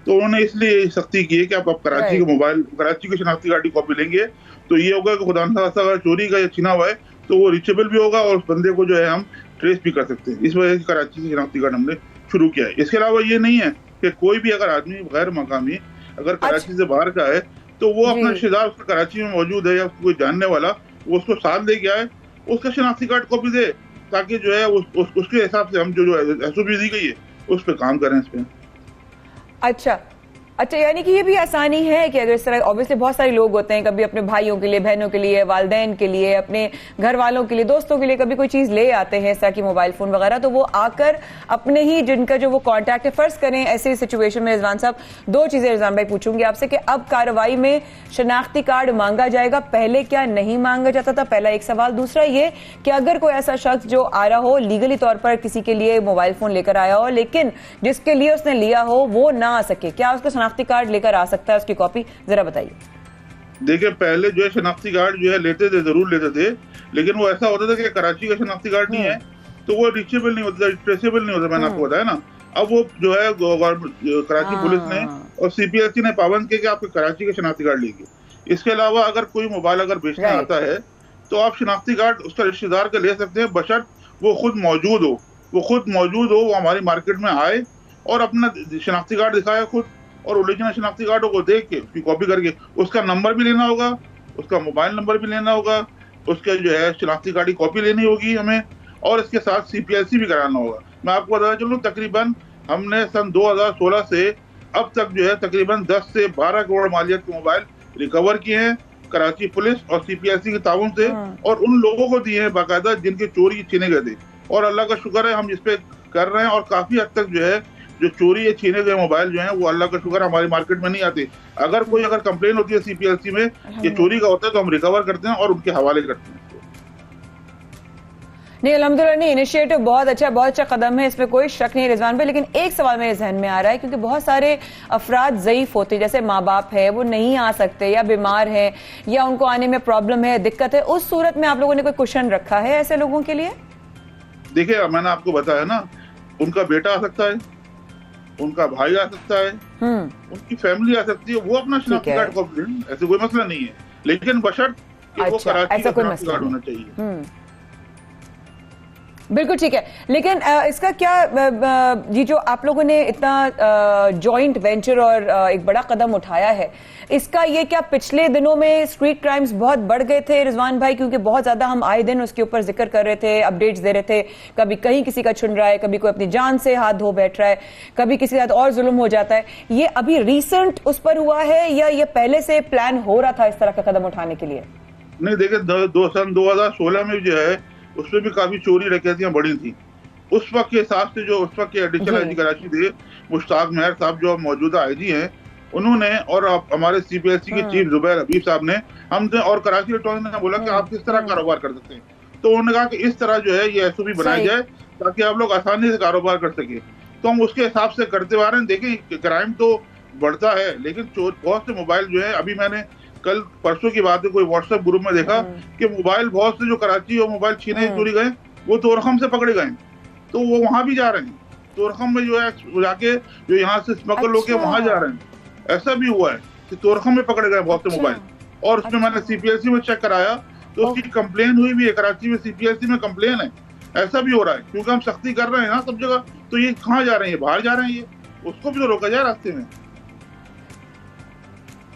तो उन्होंने इसलिए सख्ती की है कि आप कराची के मोबाइल, कराची के शनाख्ती कार्ड की कॉपी लेंगे तो ये होगा कि खुदा न खास्ता अगर चोरी का छिना हुआ है तो वो रीचेबल भी होगा और उस बंदे को जो है हम ट्रेस भी कर सकते हैं। इस वजह से कराची से शनाख्ती कार्ड हमने शुरू किया है। इसके अलावा ये नहीं है कि कोई भी अगर आदमी गैर मकामी अगर कराची से बाहर का है तो वो अपना रिश्तेदार उसका कराची में मौजूद है या कोई जानने वाला, वो उसको साथ लेके आए, उसका शनाख्ती कार्ड कॉपी दे, ताकि जो है उसके हिसाब से हम जो SOP दी गई है उस पर काम करें इस पे। अच्छा, यानी कि ये भी आसानी है कि अगर इस तरह, ऑब्वियसली बहुत सारे लोग होते हैं, कभी अपने भाइयों के लिए, बहनों के लिए, वालदैन के लिए, अपने घर वालों के लिए, दोस्तों के लिए कभी कोई चीज ले आते हैं इस तरह की मोबाइल फोन वगैरह, तो वो आकर अपने ही जिनका जो वो कॉन्टैक्ट है, फर्ज करें ऐसी सिचुएशन में रिजवान साहब, दो चीजें रिजवान भाई पूछूंगी आपसे कि अब कार्रवाई में शनाख्ती कार्ड मांगा जाएगा, पहले क्या नहीं मांगा जाता था, पहला एक सवाल। दूसरा ये कि अगर कोई ऐसा शख्स जो आ रहा हो लीगली तौर पर किसी के लिए मोबाइल फोन लेकर आया हो, लेकिन जिसके लिए उसने लिया हो वो ना आ सके, क्या उसका शनाख्ती कार्ड लेकर आ सकता है, उसकी कॉपी जरा बताइए। देखिए, पहले जो है शनाख्ती कार्ड जो है लेते थे, जरूर लेते थे, लेकिन वो ऐसा होता था कि कराची का शनाख्ती कार्ड नहीं है तो वो रीचेबल नहीं होता, ट्रेसेबल नहीं होता, मैंने आपको बताया ना। अब वो जो है कराची पुलिस ने और CPLC ने पाबंद किया कि आपके कराची का शनाख्ती कार्ड लेंगे। इसके अलावा अगर कोई मोबाइल अगर बेचने आता है तो आप शनाख्ती कार्ड उसका रिश्तेदार का ले सकते हैं, बशर्त वो खुद मौजूद हो, वो हमारी मार्केट में आए और अपना शनाख्ती कार्ड दिखाए खुद, और ओरिजिनल शनाख्ती कार्डों को देख के उसकी कॉपी करके उसका नंबर भी लेना होगा, उसका मोबाइल नंबर भी लेना होगा, उसके जो है शनाख्ती कार्ड की कॉपी लेनी होगी हमें, और इसके साथ CPLC भी कराना होगा। मैं आपको बताना चलूँ, तकरीबन हमने सन 2016 से अब तक जो है तकरीबन 10 से 12 करोड़ मालियत के मोबाइल रिकवर किए हैं कराची पुलिस और CPLC के ताउन से, और उन लोगों को दिए हैं बाकायदा जिनके चोरी छीने गए थे। और अल्लाह का शुक्र है हम इस पे कर रहे हैं, और काफी हद तक जो है जो चोरी या छीने गए मोबाइल जो हैं वो अल्लाह का शुक्र हमारी मार्केट में नहीं आते। अगर कोई कंप्लेन होती है CPLC में ये चोरी का होता है तो हम रिकवर करते हैं और उनके हवाले करते हैं। नहीं, अल्हम्दुलिल्लाह, नहीं, इनिशिएटिव बहुत अच्छा कदम है, इसमें कोई शक नहीं रिजवान भाई। लेकिन एक सवाल मेरे जहन में आ रहा है, क्योंकि बहुत सारे अफराद ज़ईफ होते हैं, जैसे माँ बाप है वो नहीं आ सकते या बीमार है या उनको आने में प्रॉब्लम है, दिक्कत है, उस सूरत में आप लोगों ने कोई कुशन रखा है ऐसे लोगों के लिए? देखिए, मैंने आपको बताया ना, उनका बेटा आ सकता है, उनका भाई आ सकता है, उनकी फैमिली आ सकती है, वो अपना शनाख्ती कार्ड कॉपी लें, ऐसे कोई मसला नहीं है, लेकिन बशर्त वो कराची का शनाख्ती कार्ड होना चाहिए। बिल्कुल ठीक है, लेकिन इसका क्या, ये जो आप लोगों ने इतना जॉइंट वेंचर और एक बड़ा कदम उठाया है, इसका ये क्या पिछले दिनों में स्ट्रीट क्राइम्स बहुत बढ़ गए थे रिजवान भाई? क्योंकि बहुत ज्यादा हम आए दिन उसके ऊपर जिक्र कर रहे थे, अपडेट्स दे रहे थे, कभी कहीं किसी का छुन रहा है, कभी कोई अपनी जान से हाथ धो बैठ रहा है, कभी किसी के साथ और जुल्म हो जाता है। ये अभी रिसेंट उस पर हुआ है या ये पहले से प्लान हो रहा था इस तरह का कदम उठाने के लिए? नहीं, देखिए, 2016 में जो है उसमें भी काफी चोरी डकैतियां बढ़ी थी। उस वक्त के हिसाब से जो उस वक्त के एडिशनल आईजी कराची थे मुश्ताक मेहर साहब, जो मौजूदा आईजी हैं, उन्होंने और हमारे CPLC के चीफ जुबैर हबीब साहब ने हमसे और कराची इलेक्ट्रॉनिक्स ने बोला कि आप किस तरह कारोबार कर सकते हैं, तो उन्होंने कहा कि इस तरह जो है ये SOP बनाया जाए ताकि आप लोग आसानी से कारोबार कर सके। तो हम उसके हिसाब से करते आ रहे हैं। देखिए, क्राइम तो बढ़ता है, लेकिन बहुत से मोबाइल जो है, अभी मैंने कल परसों की बात है, कोई व्हाट्सएप ग्रुप में देखा कि मोबाइल बहुत से जो कराची और मोबाइल छीने चोरी गए वो तोरखम से पकड़े गए, तो वो वहां भी जा रहे हैं, तोरखम में जो है जाके जो यहाँ से स्मगल होके वहां जा रहे हैं। ऐसा भी हुआ है कि तोरखम में पकड़े गए बहुत से मोबाइल, और उसमें मैंने CPLC में चेक कराया तो उसकी कंप्लेन हुई भी है, कराची में CPLC में कंप्लेन है। ऐसा भी हो रहा है क्योंकि हम सख्ती कर रहे हैं ना सब जगह, तो ये कहाँ जा रहे हैं, बाहर जा रहे हैं, ये उसको भी तो रोका जाए रास्ते में।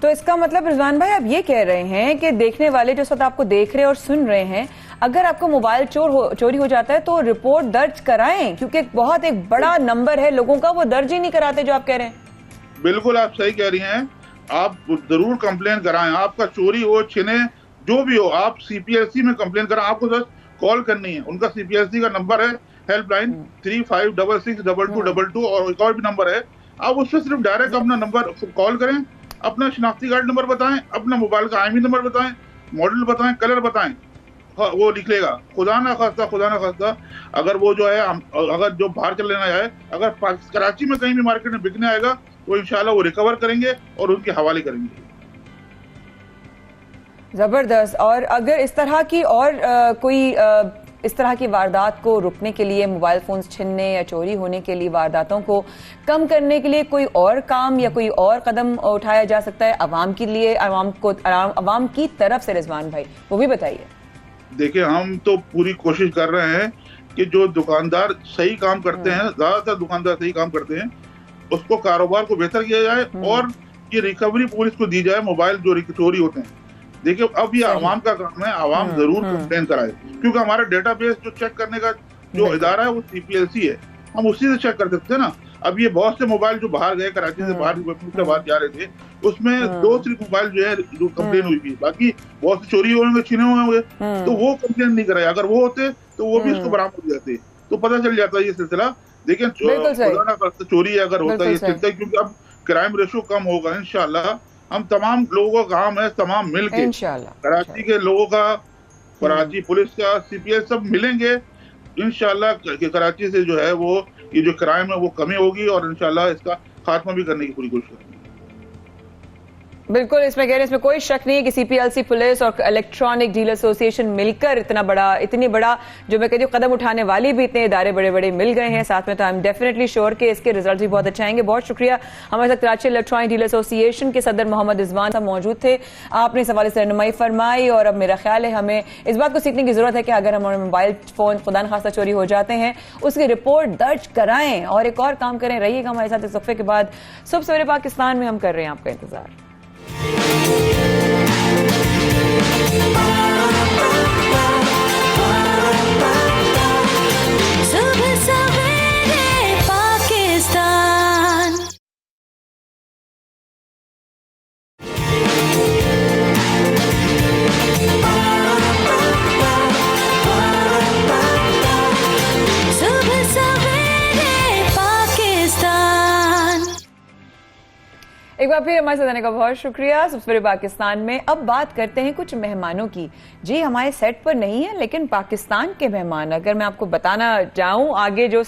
तो इसका मतलब रिजवान भाई आप ये कह रहे हैं कि देखने वाले जो साथ आपको देख रहे हैं और सुन रहे हैं, अगर आपको मोबाइल चोरी हो जाता है तो रिपोर्ट दर्ज कराएं, क्योंकि बहुत एक बड़ा नंबर है लोगों का वो दर्ज ही नहीं कराते जो आप कह रहे हैं। बिल्कुल आप सही कह रही हैं, आप जरूर कंप्लेन कराएं। आपका चोरी हो, छिने, जो भी हो, आप CPLC में कंप्लेन कराएं। आपको बस कॉल करनी है, उनका CPLC का नंबर है हेल्पलाइन 35662222 और एक और भी नंबर है, आप उससे सिर्फ डायरेक्ट अपना नंबर कॉल करें, अपना शनाख्ती कार्ड नंबर बताएं, अपना मोबाइल का IMEI नंबर बताएं, मॉडल बताएं, कलर बताएं, वो लिख लेगा। खुदा ना खास्ता अगर वो जो है अगर जो बाहर चले ना जाए, अगर कराची में कहीं भी मार्केट में बिकने आएगा तो इंशाल्लाह वो रिकवर करेंगे और उनके हवाले करेंगे। जबरदस्त। और अगर इस तरह की और कोई इस तरह की वारदात को रोकने के लिए, मोबाइल फोन्स छीनने या चोरी होने के लिए, वारदातों को कम करने के लिए कोई और काम या कोई और कदम उठाया जा सकता है अवाम के लिए, अवाम की तरफ से? रिजवान भाई वो भी बताइए। देखिए, हम तो पूरी कोशिश कर रहे हैं कि जो दुकानदार सही काम करते हैं, ज्यादातर दुकानदार सही काम करते हैं, उसको कारोबार को बेहतर किया जाए और ये रिकवरी पुलिस को दी जाए मोबाइल जो चोरी होते हैं। देखिए, अब ये आवाम का काम है, आवाम जरूर कंप्लेन कराए, क्योंकि हमारा डेटाबेस जो चेक करने का जो इदारा है वो CPLC है, हम उसी से चेक कर सकते हैं ना। अब ये बहुत से मोबाइल जो बाहर गए, कराची से बाहर जा रहे थे, उसमें 2 सिर्फ मोबाइल जो है जो कंप्लेन हुई थी, बाकी बहुत से चोरी होंगे, छीने हुए होंगे, तो वो कंप्लेन नहीं कराए। अगर वो होते तो वो भी इसको बरामद हो जाते, तो पता चल जाता है ये सिलसिला। देखिए, चोरी अगर होता है ये सिलसिला, क्योंकि अब क्राइम रेशो कम होगा इंशाल्लाह। हम तमाम लोगों का काम है, तमाम मिलके कराची के लोगों का, कराची पुलिस का, CPS सब मिलेंगे इंशाल्लाह कि कराची से जो है वो ये जो क्राइम है वो कमी होगी और इंशाल्लाह इसका खात्मा भी करने की पूरी कोशिश करेंगे। बिल्कुल, इसमें कह रहे हैं, इसमें कोई शक नहीं है कि CPLC पुलिस और इलेक्ट्रॉनिक डीलर एसोसिएशन मिलकर इतनी बड़ा जो मैं कहती हूँ कदम उठाने वाली भी इतने इदारे बड़े मिल गए हैं साथ में, तो आई एम डेफिनेटली श्योर कि इसके रिजल्ट भी बहुत अच्छे आएंगे। बहुत शुक्रिया। हमारे साथ कराची इलेक्ट्रॉनिक डीलर एसोसिएशन के सदर मोहम्मद रिजवान साहब मौजूद थे, आपने इस हवाले से रहनुमाई फरमाई। और अब मेरा ख्याल है हमें इस बात को सीखने की जरूरत है कि अगर हमारे मोबाइल फोन खुदा न खास्ता चोरी हो जाते हैं, उसकी रिपोर्ट दर्ज कराएं और एक और काम करें। रहिएगा हमारे साथ इस वक्फे के बाद। सुबह सवेरे पाकिस्तान में हम कर रहे हैं आपका इंतजार। सुबह सवेरे पाकिस्तान। सुबह सवेरे पाकिस्तान। एक बार फिर हमारे साथ आने का बहुत शुक्रिया। सबसे पाकिस्तान में अब बात करते हैं कुछ मेहमानों की। जी हमारे सेट पर नहीं है, लेकिन पाकिस्तान के मेहमान, अगर मैं आपको बताना चाहूं आगे जो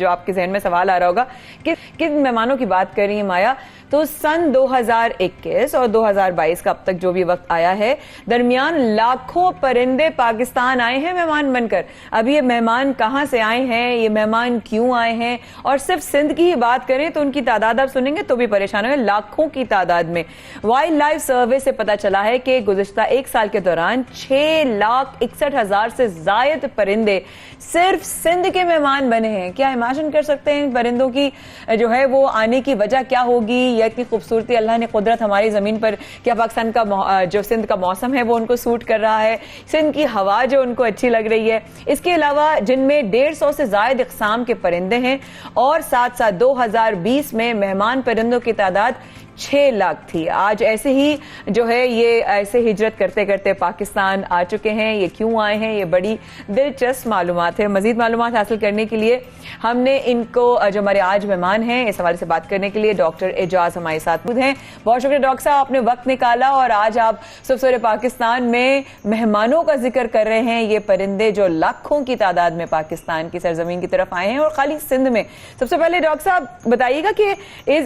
आपके जहन में सवाल आ रहा होगा कि किन मेहमानों की बात कर रही है माया, तो सन 2021 और 2022 का अब तक जो भी वक्त आया है, दरमियान लाखों परिंदे पाकिस्तान आए हैं मेहमान बनकर। अब ये मेहमान कहां से आए हैं, ये मेहमान क्यों आए हैं, और सिर्फ सिंध की ही बात करें तो उनकी तादाद आप सुनेंगे तो भी परेशान होंगे, लाखों की तादाद में। वाइल्ड लाइफ सर्वे से पता चला है कि गुज़िश्ता एक साल के दौरान 6,61,000 से जायद परिंदे सिर्फ सिंध के मेहमान बने हैं। क्या इमेजिन कर सकते हैं इन परिंदों की जो है वो आने की वजह क्या होगी, या इतनी खूबसूरती अल्लाह ने कुदरत हमारी जमीन पर, क्या पाकिस्तान का जो सिंध का मौसम है वो उनको सूट कर रहा है, सिंध की हवा जो उनको अच्छी लग रही है। इसके अलावा जिनमें 150 से ज्यादा इक़साम के परिंदे हैं, और साथ साथ 2020 में मेहमान परिंदों की तादाद 6 लाख थी। आज ऐसे ही जो है ये ऐसे हिजरत करते करते पाकिस्तान आ चुके हैं। ये क्यों आए हैं, ये बड़ी दिलचस्प मालूमात है। मजीद मालूमात हासिल करने के लिए हमने इनको, जो हमारे आज मेहमान हैं, इस हवाले से बात करने के लिए डॉक्टर एजाज हमारे साथ हैं। बहुत शुक्रिया डॉक्टर साहब, आपने वक्त निकाला और आज आप सुबह पाकिस्तान में मेहमानों का जिक्र कर रहे हैं। ये परिंदे जो लाखों की तादाद में पाकिस्तान की सरजमीन की तरफ आए हैं, और खाली सिंध में। सबसे पहले डॉक्टर साहब बताइएगा कि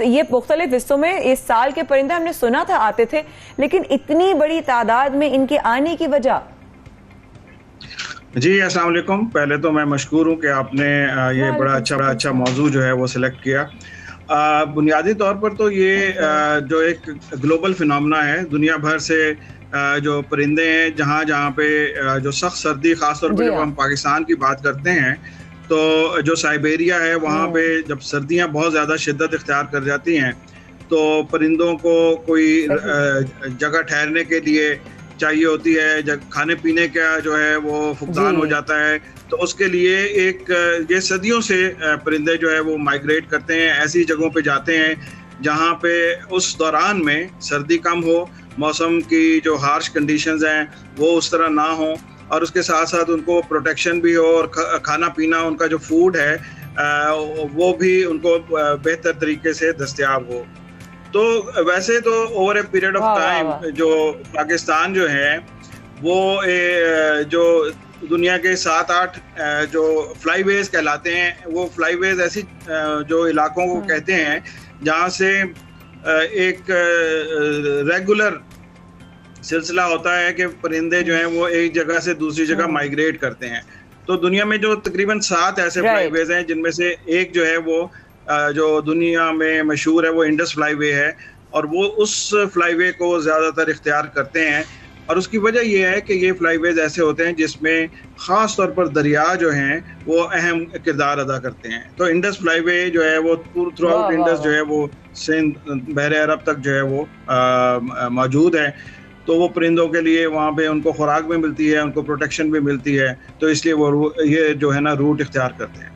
ये मुख्तलिफ हिस्सों में इस साल के परिंदे हमने सुना था आते थे, लेकिन इतनी बड़ी तादाद में इनके आने की वजह? जी अस्सलाम वालेकुम। पहले तो मैं मशकूर हूँ कि आपने ये बड़ा अच्छा मौजू जो है वो सिलेक्ट किया। बुनियादी तौर पर तो ये जो एक ग्लोबल फिनोमेना है, दुनिया भर से जो परिंदे हैं, जहाँ पे जो सख्त सर्दी, खासतौर पर जब हम पाकिस्तान की बात करते हैं तो जो साइबेरिया है वहाँ पे जब सर्दियाँ बहुत ज़्यादा शिद्दत इख्तियार कर जाती हैं तो परिंदों को कोई जगह ठहरने के लिए चाहिए होती है, जब खाने पीने का जो है वो फुकदान हो जाता है, तो उसके लिए ये सदियों से परिंदे जो है वो माइग्रेट करते हैं, ऐसी जगहों पे जाते हैं जहाँ पे उस दौरान में सर्दी कम हो, मौसम की जो हार्श कंडीशंस हैं वो उस तरह ना हो, और उसके साथ साथ उनको प्रोटेक्शन भी हो और खाना पीना, उनका जो फूड है वो भी उनको बेहतर तरीके से दस्तयाब हो। तो वैसे तो over a period of time जो पाकिस्तान जो है वो जो दुनिया के 7-8 जो फ्लाईवेज कहलाते हैं, वो फ्लाईवेज ऐसी जो इलाकों को कहते हैं जहाँ से एक रेगुलर सिलसिला होता है कि परिंदे जो हैं वो एक जगह से दूसरी जगह माइग्रेट करते हैं। तो दुनिया में जो तकरीबन 7 ऐसे फ्लाईवेज हैं, जिनमें से एक जो है वो जो दुनिया में मशहूर है वो इंडस फ्लाईवे है, और वो उस फ्लाईवे को ज़्यादातर इख्तियार करते हैं। और उसकी वजह ये है कि ये फ्लाईवेज ऐसे होते हैं जिसमें ख़ास तौर पर दरिया जो हैं वो अहम किरदार अदा करते हैं। तो इंडस फ्लाईवे जो है वो थ्रू आउट इंडस जो है वो सिंध, बहरे अरब तक जो है वो मौजूद है। तो वो परिंदों के लिए वहाँ पे उनको खुराक भी मिलती है, उनको प्रोटेक्शन भी मिलती है, तो इसलिए वो ये जो है ना रूट इख्तियार करते हैं।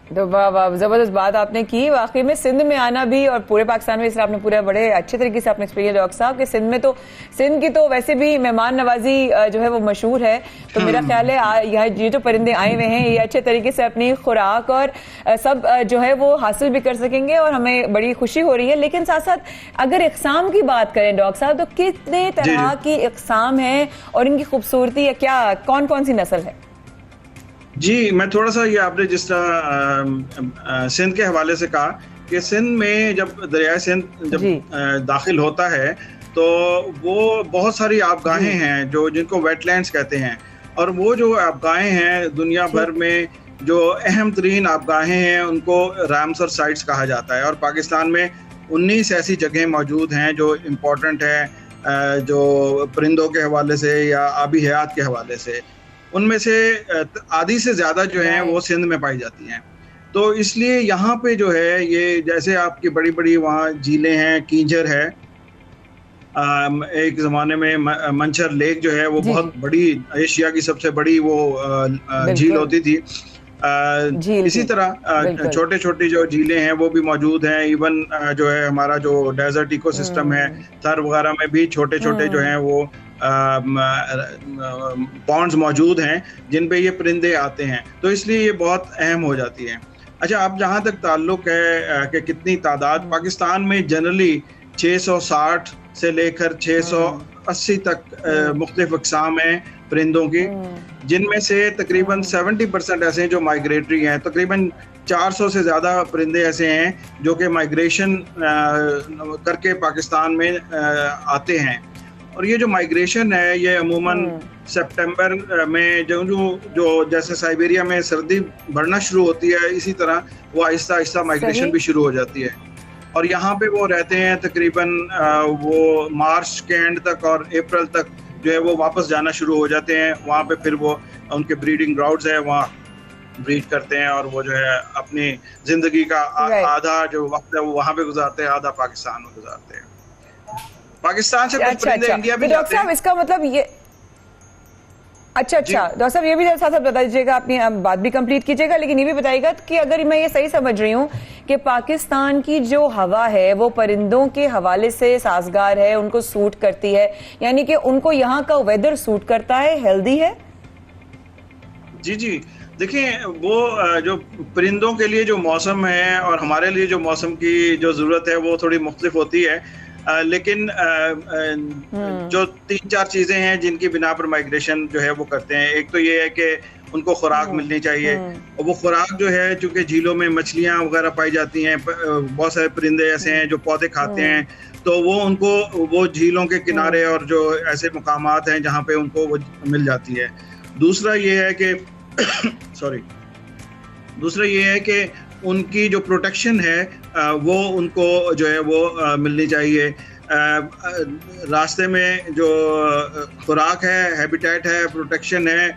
तो वाह वाह, जबरदस्त बात आपने की। वाकई में सिंध में आना भी और पूरे पाकिस्तान में इस तरह आपने पूरे बड़े अच्छे तरीके से आपने एक्सपीरियंस डॉक्टर साहब कि सिंध में तो सिंध की तो वैसे भी मेहमान नवाजी जो है वो मशहूर है। तो मेरा ख्याल है यहाँ ये जो परिंदे आए हुए हैं ये अच्छे तरीके से अपनी खुराक और सब जो है वो हासिल भी कर सकेंगे और हमें बड़ी खुशी हो रही है। लेकिन साथ साथ अगर इकसाम की बात करें डॉक्टर साहब, तो कितने तरह की इकसाम है और इनकी खूबसूरती है, क्या कौन कौन सी नस्ल है? जी, मैं थोड़ा सा ये आपने जिस तरह सिंध के हवाले से कहा कि सिंध में जब दरियाए सिंध जब दाखिल होता है तो वो बहुत सारी आबगाहें हैं जो जिनको वेटलैंड्स कहते हैं, और वो जो आबगाहें हैं दुनिया भर में जो अहम तरीन आबगाहें हैं उनको रामसर साइट्स कहा जाता है। और पाकिस्तान में 19 ऐसी जगहें मौजूद हैं जो इम्पोर्टेंट हैं जो परिंदों के हवाले से या आबी हयात के हवाले से। उनमें से आधी से ज़्यादा जो हैं वो सिंध में पाई जाती हैं। तो इसलिए यहाँ पे जो है ये जैसे आपकी बड़ी बड़ी वहाँ झीलें हैं, कींजर है, एक ज़माने में मंचर लेक जो है वो बहुत बड़ी, एशिया की सबसे बड़ी वो झील होती थी। इसी तरह छोटे छोटे जो झीलें हैं वो भी मौजूद हैं। इवन जो है हमारा जो डेजर्ट इकोसिस्टम है, थर वगैरह में भी छोटे छोटे जो हैं वो पॉन्ड्स मौजूद हैं जिन पे ये परिंदे आते हैं। तो इसलिए ये बहुत अहम हो जाती है। अच्छा, अब जहाँ तक ताल्लुक है कि कितनी तादाद, पाकिस्तान में जनरली 660 से लेकर 680 तक मुख्तलिफ अक़साम हैं परिंदों की, जिनमें से तकरीबन 70% ऐसे हैं जो माइग्रेटरी हैं। तकरीबन 400 से ज़्यादा परिंदे ऐसे हैं जो कि माइग्रेशन करके पाकिस्तान में आते हैं। और ये जो माइग्रेशन है ये अमूमन सितंबर में जो जैसे साइबेरिया में सर्दी बढ़ना शुरू होती है, इसी तरह वो आहिस्ता आहिस्ता माइग्रेशन भी शुरू हो जाती है। और यहाँ पे वो रहते हैं तकरीबन वो मार्च के एंड तक और अप्रैल तक जो है वो वापस जाना शुरू हो जाते हैं। वहाँ पे फिर वो उनके ब्रीडिंग ग्राउंड्स है, वहाँ ब्रीड करते हैं और वो जो है अपनी जिंदगी का आधा जो वक्त है वो वहाँ पे गुजारते हैं, आधा पाकिस्तान में गुजारते हैं। पाकिस्तान से कुछ परिंदे इंडिया भी डॉक्टर साहब इसका मतलब ये अच्छा डॉक्टर साहब ये भी साथ साथ बता दीजिएगा, अपनी बात भी कंप्लीट कीजिएगा, लेकिन ये भी बताइएगा कि अगर मैं ये सही समझ रही हूँ कि पाकिस्तान की जो हवा है वो परिंदों के हवाले से साजगार है, उनको सूट करती है, यानी कि उनको यहाँ का वेदर सूट करता है, हेल्दी है। जी जी, देखिए वो जो परिंदों के लिए जो मौसम है और हमारे लिए जो मौसम की जो ज़रूरत है वो थोड़ी मुख्तलिफ होती है, लेकिन जो 3-4 चीज़ें हैं जिनकी बिना पर माइग्रेशन जो है वो करते हैं। एक तो ये है कि उनको खुराक मिलनी चाहिए, और वो खुराक जो है चूँकि झीलों में मछलियाँ वगैरह पाई जाती हैं, बहुत सारे परिंदे ऐसे हैं जो पौधे खाते हैं, तो वो उनको वो झीलों के किनारे और जो ऐसे मुकामात हैं जहाँ पे उनको वो मिल जाती है। दूसरा ये है कि दूसरा ये है कि उनकी जो प्रोटेक्शन है वो उनको जो है वो मिलनी चाहिए। रास्ते में जो खुराक है, हैबिटेट है, प्रोटेक्शन है,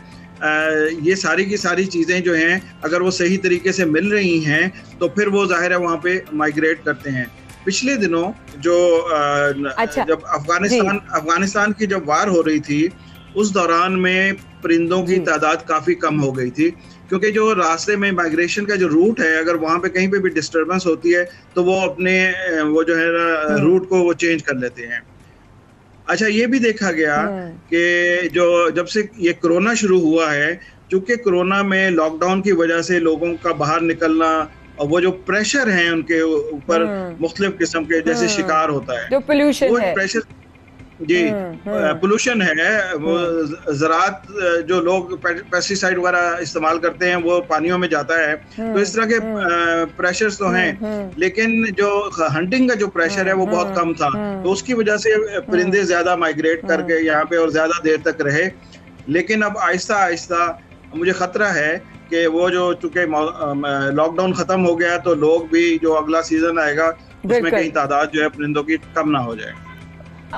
ये सारी की सारी चीज़ें जो हैं अगर वो सही तरीके से मिल रही हैं तो फिर वो ज़ाहिर है वहाँ पे माइग्रेट करते हैं। पिछले दिनों जो अच्छा, जब अफगानिस्तान की जब वार हो रही थी, उस दौरान में परिंदों की तादाद काफी कम हो गई थी, क्योंकि जो रास्ते में माइग्रेशन का जो रूट है, अगर वहां पे कहीं पे भी डिस्टरबेंस होती है तो वो अपने वो जो है ना रूट को वो चेंज कर लेते हैं। अच्छा, ये भी देखा गया कि जो जब से ये कोरोना शुरू हुआ है, चूंकि कोरोना में लॉकडाउन की वजह से लोगों का बाहर निकलना और वो जो प्रेशर है उनके ऊपर मुख्तलिफ किस्म के जैसे शिकार होता है, जो पोल्यूशन है, प्रेशर जी पोल्यूशन है, वो ज़राअत जो लोग पेस्टिसाइड वगैरह इस्तेमाल करते हैं वो पानियों में जाता है, तो इस तरह के प्रेशर्स तो हैं, लेकिन जो हंटिंग का जो प्रेशर है वो बहुत कम था, तो उसकी वजह से परिंदे ज्यादा माइग्रेट करके यहाँ पे और ज्यादा देर तक रहे। लेकिन अब आहिस्ता आहिस्ता मुझे खतरा है कि वो जो चूंकि लॉकडाउन खत्म हो गया तो लोग भी जो अगला सीजन आएगा उसमें कहीं तादाद जो है परिंदों की कम ना हो जाए।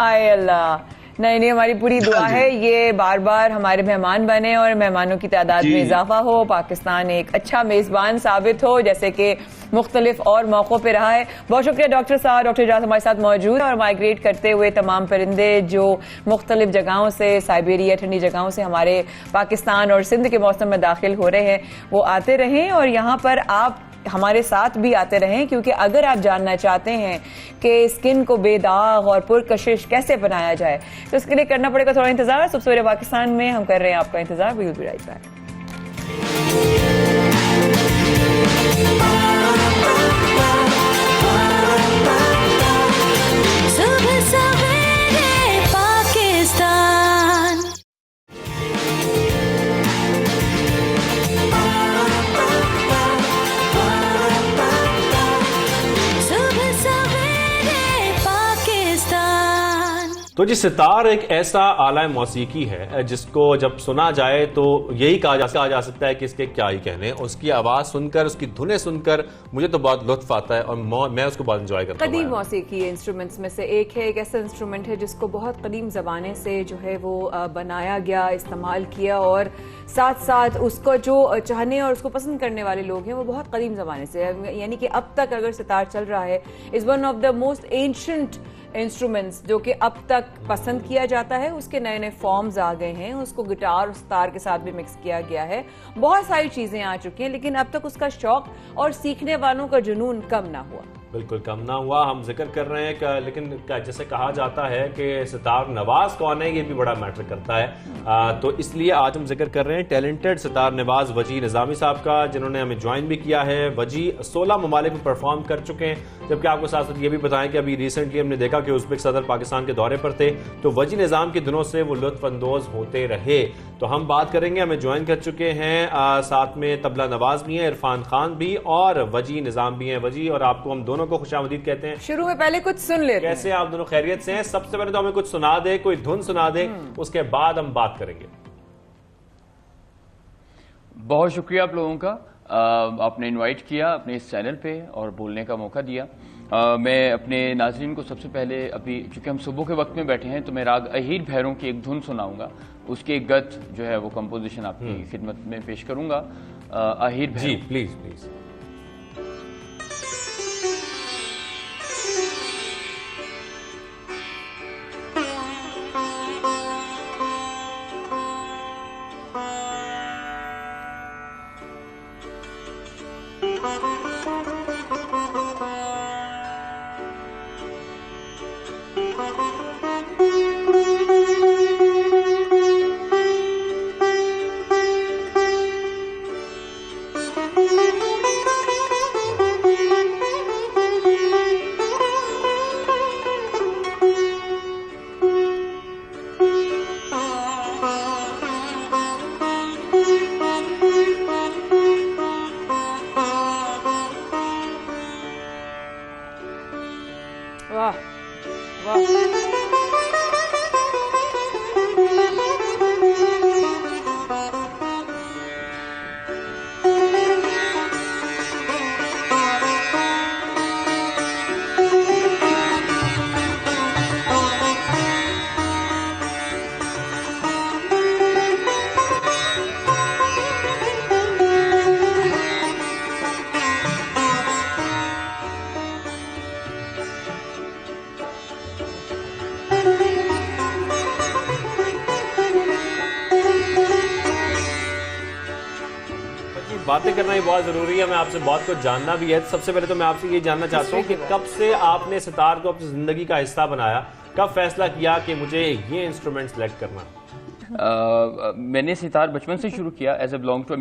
आए अल्लाह, नहीं, हमारी पूरी दुआ है ये बार बार हमारे मेहमान बने और मेहमानों की तादाद में इजाफा हो, पाकिस्तान एक अच्छा मेजबान साबित हो जैसे कि मुख्तलिफ और मौक़ों पे रहा है। बहुत शुक्रिया डॉक्टर साहब, डॉक्टर इजाज़ हमारे साथ मौजूद है। और माइग्रेट करते हुए तमाम परिंदे जो मुख्तलिफ जगहों से, साइबेरिया ठंडी जगहों से हमारे पाकिस्तान और सिंध के मौसम में दाखिल हो रहे हैं, वो आते रहें और यहाँ पर आप हमारे साथ भी आते रहें, क्योंकि अगर आप जानना चाहते हैं कि स्किन को बेदाग और पुरकशिश कैसे बनाया जाए तो इसके लिए करना पड़ेगा थोड़ा इंतजार। सुबह सवेरे पाकिस्तान में हम कर रहे हैं आपका इंतजार। We will be right back. सुबह सवेरे पाकिस्तान। तो जी सितार एक ऐसा आला मौसीकी है जिसको जब सुना जाए तो यही कहा जा सकता है कि इसके क्या ही कहने। उसकी आवाज़ सुनकर, उसकी धुनें सुनकर मुझे तो बहुत लुत्फ आता है और मैं उसको बहुत इंजॉय करता हूँ। कदीम मौसीकी इंस्ट्रूमेंट्स में से एक है, एक ऐसा इंस्ट्रूमेंट है जिसको बहुत कदीम ज़माने से जो है वो बनाया गया, इस्तेमाल किया और साथ साथ उसको जो चाहने और उसको पसंद करने वाले लोग हैं वो बहुत कदीम ज़माने से, यानी कि अब तक अगर सितार चल रहा है, is one of the most ancient instruments जो कि अब तक पसंद किया जाता है। उसके नए नए फॉर्म्स आ गए हैं, उसको गिटार और सितार के साथ भी मिक्स किया गया है, बहुत सारी चीजें आ चुकी हैं, लेकिन अब तक उसका शौक और सीखने वालों का जुनून कम ना हुआ। बिल्कुल कम ना हुआ। हम जिक्र कर रहे हैं लेकिन जैसे कहा जाता है कि सितार नवाज कौन है ये भी बड़ा मैटर करता है, तो इसलिए आज हम जिक्र कर रहे हैं टैलेंटेड सितार नवाज वजी निज़ामी साहब का, जिन्होंने हमें ज्वाइन भी किया है। वजी 16 ममालिक में परफॉर्म कर चुके हैं, जबकि आपको साथ साथ ये भी बताएं कि अभी रिसेंटली हमने देखा कि उज़्बेक सदर पाकिस्तान के दौरे पर थे, तो वजी निज़ाम के दिनों से वो लुत्फ़अंदोज़ होते रहे। तो हम बात करेंगे, हमें ज्वाइन कर चुके हैं साथ में तबला नवाज भी हैं, इरफान खान भी और वजी निज़ाम भी हैं। वजी और आपको हम दोनों को खुशामदीद कहते हैं। शुरू में पहले कुछ सुन लेते हैं। कैसे आप दोनों खैरियत से हैं? सबसे पहले तो हमें कुछ सुना दे, कोई धुन सुना दे, उसके बाद हम बात करेंगे। बहुत शुक्रिया आप लोगों का, आपने इनवाइट किया अपने इस चैनल पे और बोलने का मौका दिया। मैं अपने नाज़रीन को सबसे पहले, अभी चूंकि हम सुबह के वक्त में बैठे हैं, तो मैं राग अहीर भैरों की एक धुन सुनाऊंगा, उसकी एक गत जो है वो कंपोजिशन आपकी खिदमत में पेश करूंगा। अहीर भैरों। जी प्लीज प्लीज। वाह वाह। बातें करना ही बहुत ज़रूरी है, मैं आपसे बहुत कुछ जानना भी है। सबसे पहले तो मैं आपसे ये जानना चाहता हूँ कि कब से आपने सितार को अपनी ज़िंदगी का हिस्सा बनाया, कब फैसला किया कि मुझे ये इंस्ट्रूमेंट सेलेक्ट करना? मैंने सितार बचपन से शुरू किया। As a belong to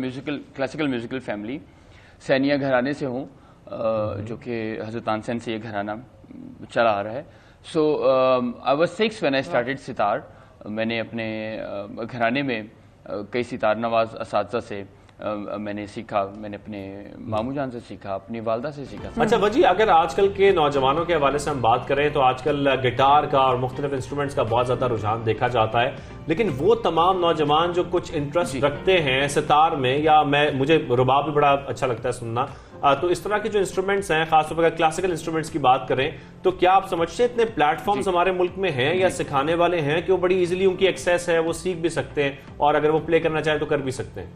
classical musical family, Seniya घराने से हूँ, जो कि हज़रत तानसेन से ये घराना चला आ रहा है। So I was 6 when I started sitar. मैंने अपने घराने में कई सितार नवाज असातिज़ा से मैंने सीखा, मैंने अपने मामू जान से सीखा, अपनी वालदा से सीखा। अच्छा वजी, अगर आजकल के नौजवानों के हवाले से हम बात करें तो आजकल गिटार का और मुख्तलिफ इंस्ट्रूमेंट्स का बहुत ज़्यादा रुझान देखा जाता है, लेकिन वो तमाम नौजवान जो कुछ इंटरेस्ट रखते हैं सितार में, या मुझे रुबाब भी बड़ा अच्छा लगता है सुनना, तो इस तरह के जो इंस्ट्रूमेंट्स हैं, खासतौर पर अगर क्लासिकल इंस्ट्रूमेंट्स की बात करें, तो क्या आप समझते हैं इतने प्लेटफॉर्म्स हमारे मुल्क में हैं या सिखाने वाले हैं कि वो बड़ी इजीली उनकी एक्सेस है, वो सीख भी सकते हैं और अगर वो प्ले करना चाहें तो कर भी सकते हैं?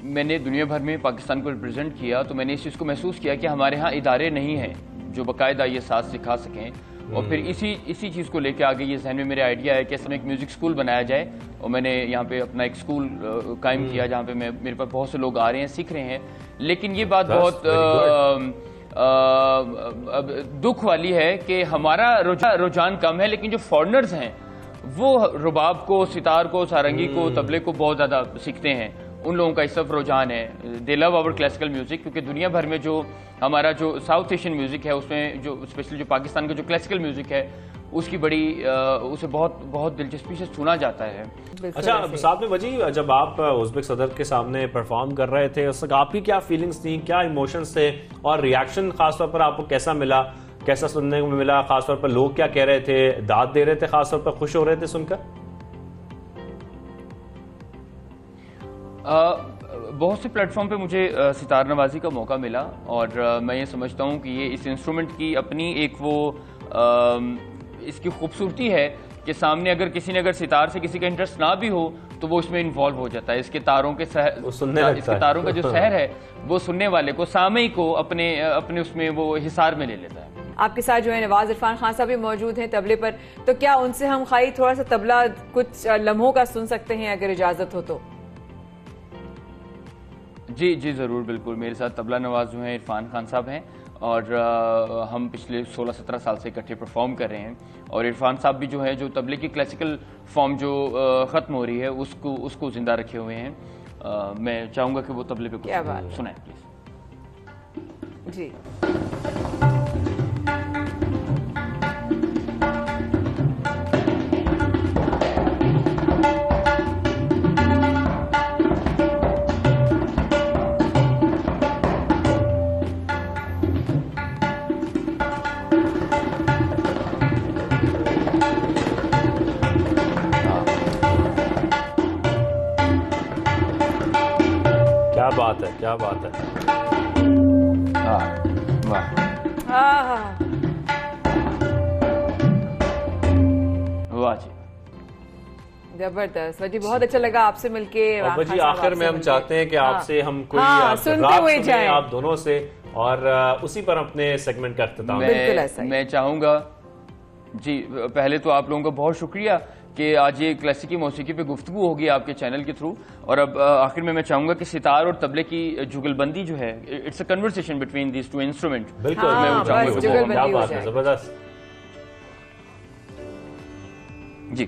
मैंने दुनिया भर में पाकिस्तान को रिप्रेजेंट किया, तो मैंने इस चीज़ को महसूस किया कि हमारे यहाँ इदारे नहीं हैं जो बाकायदा ये साथ सिखा सकें। और फिर इसी चीज़ को लेके आगे ये जहन में मेरे आइडिया है कि इसमें एक म्यूज़िक स्कूल बनाया जाए, और मैंने यहाँ पे अपना एक स्कूल कायम किया जहाँ पे मेरे पास बहुत से लोग आ रहे हैं, सीख रहे हैं। लेकिन ये बात बहुत दुख वाली है कि हमारा रुझान कम है, लेकिन जो फॉरेनर्स हैं वो रुबाब को, सितार को, सारंगी को, तबले को बहुत ज़्यादा सीखते हैं। उन लोगों का इस तरफ रुझान है। They love our classical music, क्योंकि दुनिया भर में जो हमारा जो साउथ एशियन म्यूज़िक है उसमें जो स्पेशली जो पाकिस्तान का जो क्लासिकल म्यूज़िक है उसकी उसे बहुत दिलचस्पी से सुना जाता है। अच्छा साथ में वजी, जब आप उज़्बेक सदर के सामने परफॉर्म कर रहे थे उस वक्त आपकी क्या फीलिंग्स थी, क्या इमोशंस थे और रिएक्शन खासतौर पर आपको कैसा मिला, कैसा सुनने को मिला? खासतौर पर लोग क्या कह रहे थे, दाद दे रहे थे, खासतौर पर खुश हो रहे थे सुनकर? बहुत से प्लेटफॉर्म पे मुझे सितार नवाजी का मौका मिला, और मैं ये समझता हूँ कि ये इस इंस्ट्रूमेंट की अपनी एक इसकी खूबसूरती है कि सामने अगर किसी ने सितार से किसी का इंटरेस्ट ना भी हो तो वो इसमें इन्वॉल्व हो जाता है। इसके तारों का जो सहर है वो सुनने वाले को, सामई को अपने उसमें वो हिसार में ले लेता है। आपके साथ जो है नवाज इरफान खान साहब भी मौजूद हैं तबले पर, तो क्या उनसे हम खाई थोड़ा सा तबला कुछ लम्हों का सुन सकते हैं अगर इजाजत हो तो? जी ज़रूर, बिल्कुल। मेरे साथ तबला नवाज जो हैं इरफान खान साहब हैं, और हम पिछले 16-17 साल से इकट्ठे परफॉर्म कर रहे हैं। और इरफान साहब भी जो है जो तबले की क्लासिकल फॉर्म जो ख़त्म हो रही है उसको ज़िंदा रखे हुए हैं। मैं चाहूँगा कि वो तबले पे कुछ सुनाएं प्लीज़। जी क्या बात है। वाह जी, जबरदस्त। वजी बहुत अच्छा लगा आपसे मिलके। वजी आखिर में हम चाहते हैं कि आपसे हम कोई सुनते हुए जाएं आप दोनों से, और उसी पर अपने सेगमेंट का इख्तिताम। मैं चाहूँगा जी, पहले तो आप लोगों का बहुत शुक्रिया कि आज ये क्लासिकी मौसीकी पे गुफ्तगू होगी आपके चैनल के थ्रू। और अब आखिर में मैं चाहूंगा कि सितार और तबले की जुगलबंदी जो है, it's a conversation between these two instrument. बिल्कुल, क्या बात है, जबरदस्त जी।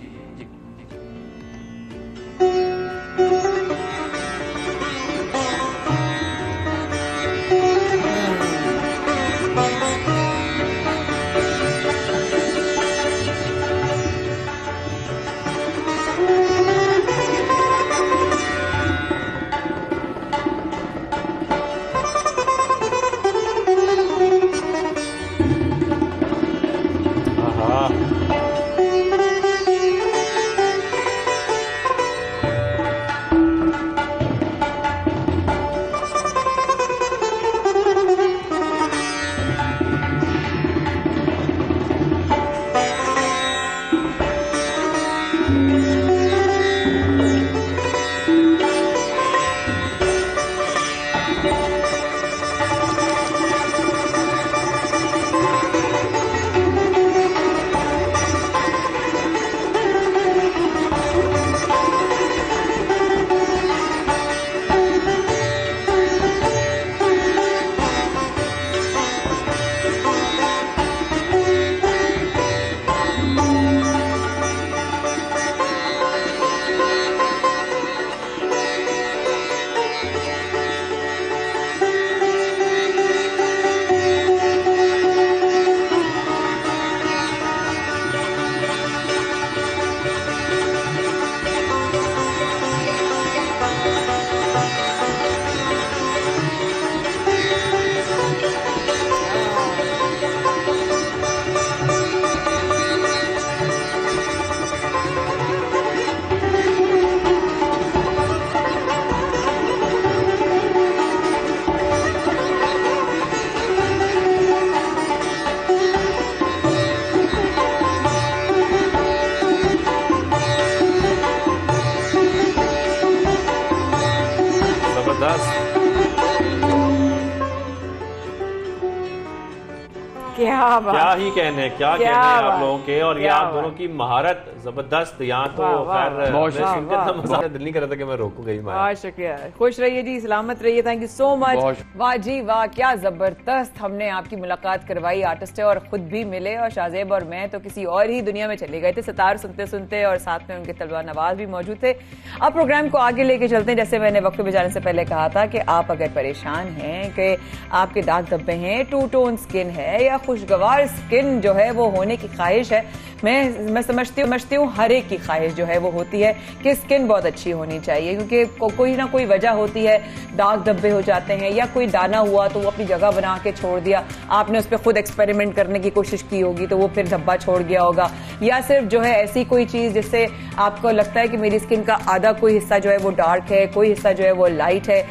क्या ही कहने आप लोगों के, और ये आप दोनों की महारत जबरदस्त। यहाँ तो खैर दिल नहीं कर रहा था कि मैं रोकूं गई। बहुत शुक्रिया, खुश रहिए जी, सलामत रहिए, थैंक यू सो मच। वाह जी वाह, क्या जबरदस्त हमने आपकी मुलाकात करवाई, आर्टिस्ट है और खुद भी मिले, और शाहजेब और मैं तो किसी और ही दुनिया में चले गए थे सितार सुनते सुनते, और साथ में उनके तलवार नवाज भी मौजूद थे। अब प्रोग्राम को आगे लेके चलते हैं। जैसे मैंने वक्त पे जाने से पहले कहा था कि आप अगर परेशान हैं कि आपके दाग धब्बे हैं, टू टोन स्किन है, या खुशगवार स्किन जो है वो होने की ख्वाहिश है, मैं समझती हूँ हर एक की ख्वाहिश जो है वो होती है कि स्किन बहुत अच्छी होनी चाहिए, क्योंकि कोई ना कोई वजह होती है, दाग धब्बे हो जाते हैं, या कोई दाना हुआ तो वो अपनी जगह बना के छोड़ दिया, आपने उस पर खुद एक्सपेरिमेंट करने की कोशिश की होगी तो वो फिर धब्बा छोड़ गया होगा, या सिर्फ जो है ऐसी कोई चीज जिससे आपको लगता है कि मेरी स्किन का आधा कोई हिस्सा जो है वो डार्क है, कोई हिस्सा जो है वो लाइट है,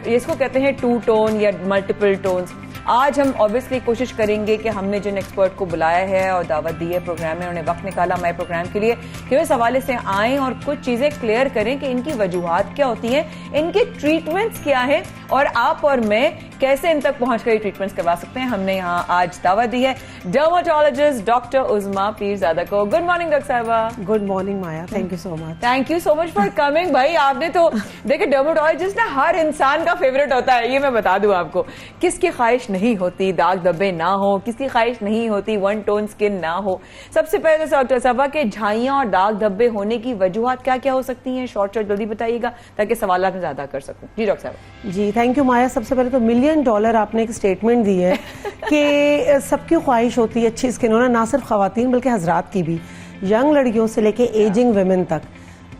इसको कहते हैं टू टोन या मल्टीपल टोन्स। आज हम ऑब्वियसली कोशिश करेंगे कि हमने जिन एक्सपर्ट को बुलाया है और दावत दी है प्रोग्राम में, उन्होंने वक्त निकाला हमारे प्रोग्राम के लिए कि वे इस हवाले से आएं और कुछ चीजें क्लियर करें कि इनकी वजूहात क्या होती हैं, इनके ट्रीटमेंट्स क्या है, और आप और मैं कैसे इन तक पहुंचकर ट्रीटमेंट्स करवा सकते हैं। हमने यहाँ आज दावत दी है डर्माटोलॉजिस्ट डॉक्टर उज़मा पीरजादा को। गुड मॉर्निंग डॉक्टर साहिबा। Good morning Maya, thank you so much. Thank you so much for coming. भाई आपने तो देखिए, डर्माटोलॉजिस्ट ना हर इंसान का फेवरेट होता है, ये मैं बता दूं आपको। किसकी ख्वाहिश नहीं होती दाग धब्बे ना हो, किसकी ख्वाहिश नहीं होती वन टोन स्किन ना हो। सबसे पहले तो डॉक्टर साहबा के झाइयां और दाग धब्बे होने की वजूहात क्या क्या हो सकती हैं, शॉर्ट जल्दी बताइएगा ताकि सवाल में ज्यादा कर सकूं। जी डॉक्टर साहब। जी थैंक यू माया। सबसे पहले तो $1 मिलियन आपने एक स्टेटमेंट दी है कि सबकी ख्वाहिश होती है अच्छी स्किन होना, ना सिर्फ खवातीन बल्कि हजरात की भी, यंग लड़कियों से लेके एजिंग विमेन तक।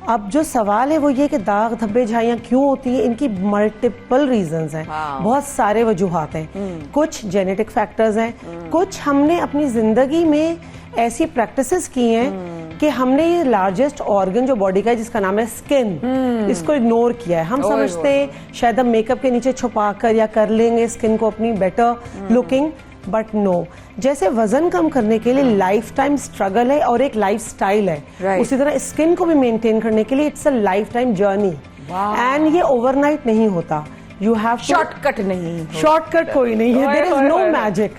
अब जो सवाल है वो ये कि दाग धब्बे झाइयां क्यों होती है, इनकी मल्टीपल रीजंस हैं, बहुत सारे वजूहात हैं। कुछ जेनेटिक फैक्टर्स हैं, कुछ हमने अपनी जिंदगी में ऐसी प्रैक्टिसेस की हैं कि हमने ये लार्जेस्ट ऑर्गन जो बॉडी का है जिसका नाम है स्किन, इसको इग्नोर किया है। हम समझते हैं शायद हम मेकअप के नीचे छुपा कर या कर लेंगे स्किन को अपनी बेटर लुकिंग, बट नो। जैसे वजन कम करने के लिए लाइफ टाइम स्ट्रगल है और एक लाइफ स्टाइल है, उसी तरह स्किन को भी मेंटेन करने के लिए it's a life time journey, and ये ओवरनाइट नहीं होता। You have शॉर्टकट नहीं, शॉर्टकट कोई नहीं है, there is no magic.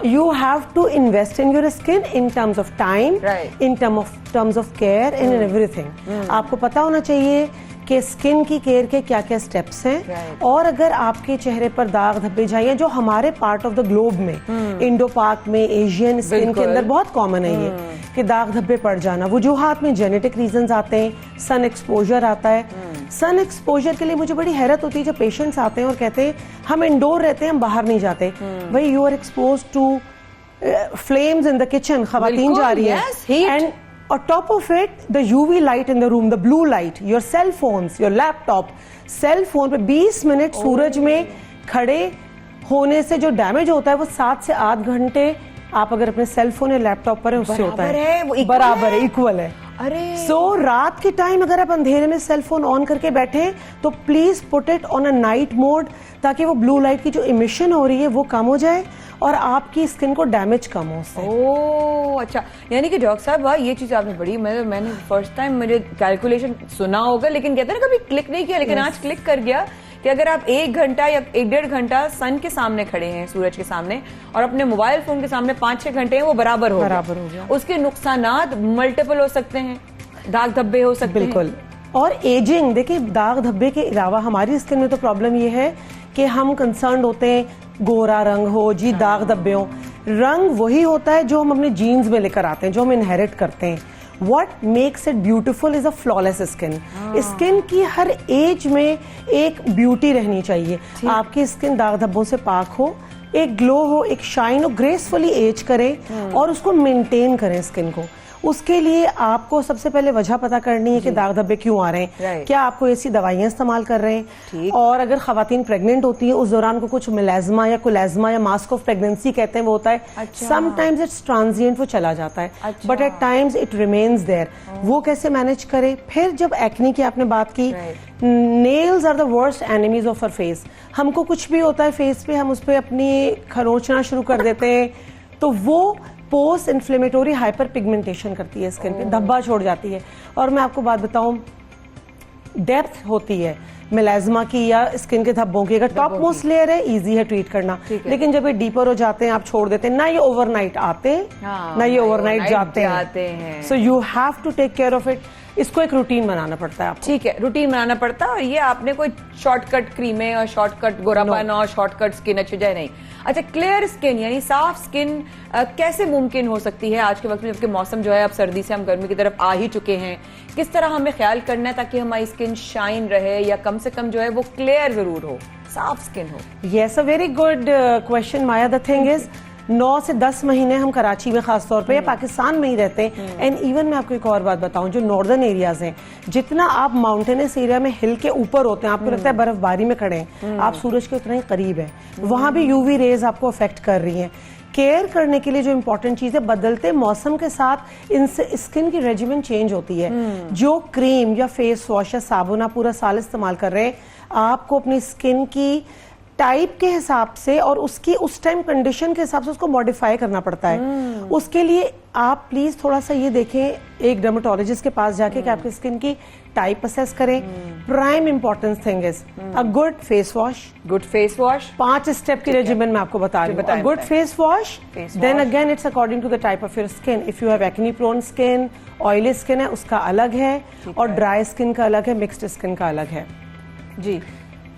You have to invest in your skin in terms of time, in terms of care and in everything. आपको पता होना चाहिए कि स्किन की केयर के क्या क्या स्टेप्स हैं, और अगर आपके चेहरे पर दाग धब्बे झाइयां जो हमारे पार्ट ऑफ द ग्लोब में, इंडो पाक में, एशियन स्किन के अंदर बहुत कॉमन है ये कि दाग धब्बे पड़ जाना। वजूहात में जेनेटिक रीजंस आते हैं, सन एक्सपोजर आता है। सन एक्सपोजर के लिए मुझे बड़ी हैरत होती है जब पेशेंट्स आते हैं और कहते हैं हम इंडोर रहते हैं, हम बाहर नहीं जाते। भाई you are expose to flames in the kitchen, खवातीन जा रही है, and on top of it the UV light in the room, the blue light, your cell phones, your laptop, cell phone पे 20 मिनट सूरज में खड़े होने से जो डैमेज होता है वो 7 से 8 घंटे आप अगर अपने सेल फोन या लैपटॉप पर है उससे होता है, बराबर है, इक्वल है। सो रात के टाइम अगर आप अंधेरे में सेल फोन ऑन करके बैठे तो please put it on a night mode, ताकि वो ब्लू लाइट की जो इमिशन हो रही है वो कम हो जाए और आपकी स्किन को डैमेज कम हो सके। ओह अच्छा, यानी कि डॉक्टर साहब ये चीज आपने बड़ी, मैंने फर्स्ट टाइम मुझे कैलकुलेशन सुना होगा लेकिन कहते हैं ना कभी क्लिक नहीं किया, लेकिन आज क्लिक कर गया कि अगर आप 1 घंटा या 1-1.5 घंटा सन के सामने खड़े हैं, सूरज के सामने, और अपने मोबाइल फोन के सामने 5-6 घंटे हैं, वो बराबर हो गया। उसके नुकसानात मल्टीपल हो सकते हैं, दाग धब्बे हो सकते हैं। बिल्कुल। और एजिंग, देखिए दाग धब्बे के अलावा हमारी स्किन में तो प्रॉब्लम ये है कि हम कंसर्न होते हैं गोरा रंग हो जी, दाग धब्बे हो। रंग वही होता है जो हम अपने जीन्स में लेकर आते हैं, जो हम इनहेरिट करते हैं। What makes it beautiful is a flawless skin. Skin की हर एज में एक ब्यूटी रहनी चाहिए। आपकी स्किन दाग धब्बों से पाक हो, एक ग्लो हो, एक शाइन हो, ग्रेसफुली एज करें और उसको मेंटेन करें स्किन को। उसके लिए आपको सबसे पहले वजह पता करनी है कि दाग धब्बे क्यों आ रहे हैं, क्या आपको ऐसी दवाइयां इस्तेमाल कर रहे हैं, और अगर खवातीन प्रेग्नेंट होती है उस दौरान को कुछ मिलाजमा या कुलाजमा या मास्क ऑफ प्रेगनेंसी कहते हैं वो होता है। समटाइम्स इट्स ट्रांजिएंट, वो चला जाता है, but at times it remains there. वो कैसे मैनेज करे। फिर जब एक्ने की आपने बात की, nails are the worst enemies of our face. हमको कुछ भी होता है फेस पे, हम उस पर अपनी खरोंचना शुरू कर देते हैं, तो वो पोस्ट इन्फ्लेमेटोरी हाइपर पिगमेंटेशन करती है स्किन पे, धब्बा छोड़ जाती है। और मैं आपको बात बताऊं, डेप्थ होती है, मेलाज्मा की या स्किन के धब्बों की, अगर टॉप मोस्ट लेयर है इजी है ट्रीट करना, लेकिन जब ये डीपर हो जाते हैं आप छोड़ देते हैं, ना ये ओवरनाइट आते हैं ना ये ओवरनाइट जाते हैं, so you have to take care of it. इसको एक रूटीन बनाना पड़ता है आपको। ठीक है, रूटीन बनाना पड़ता है। और ये आपने कोई शॉर्टकट क्रीमें और शॉर्टकट गोरापन और शॉर्टकट स्किन अच्छी जाए नहीं। अच्छा, क्लियर स्किन यानी साफ स्किन कैसे मुमकिन हो सकती है आज के वक्त में, जबकि मौसम जो है अब सर्दी से हम गर्मी की तरफ आ ही चुके हैं? किस तरह हमें ख्याल करना है ताकि हमारी स्किन शाइन रहे या कम से कम जो है वो क्लियर जरूर हो, साफ स्किन हो? Yes, a very good question Maya. The thing is 9 से 10 महीने हम कराची में खास तौर पे या पाकिस्तान में ही रहते हैं। एंड इवन मैं आपको एक और बात बताऊं, जो नॉर्दर्न एरियाज हैं, जितना आप माउंटेनस एरिया में हिल के ऊपर होते हैं, आपको लगता है बर्फबारी में खड़े हैं, आप सूरज के उतना ही करीब है, वहां भी यूवी रेज आपको अफेक्ट कर रही हैं। केयर करने के लिए जो इंपॉर्टेंट चीज है, बदलते मौसम के साथ इनसे स्किन की रेजिमेंट चेंज होती है। जो क्रीम या फेस वॉश या साबुन आप पूरा साल इस्तेमाल कर रहे हैं, आपको अपनी स्किन की टाइप के हिसाब से और उसकी उस टाइम कंडीशन के हिसाब से उसको मॉडिफाई करना पड़ता है। उसके लिए आप प्लीज थोड़ा सा ये देखें एक डर्मेटोलॉजिस्ट के पास जाके कि आपकी स्किन की टाइप असेस करें। Prime importance thing is a good face wash. Good face wash 5 step की रेजिमेंट में आपको बता रही हूँ। Good face wash, then again it's according to the type of your skin. If you have acne prone skin, oily skin है उसका अलग है, और ड्राई स्किन का अलग है, मिक्स्ड स्किन का अलग है। जी,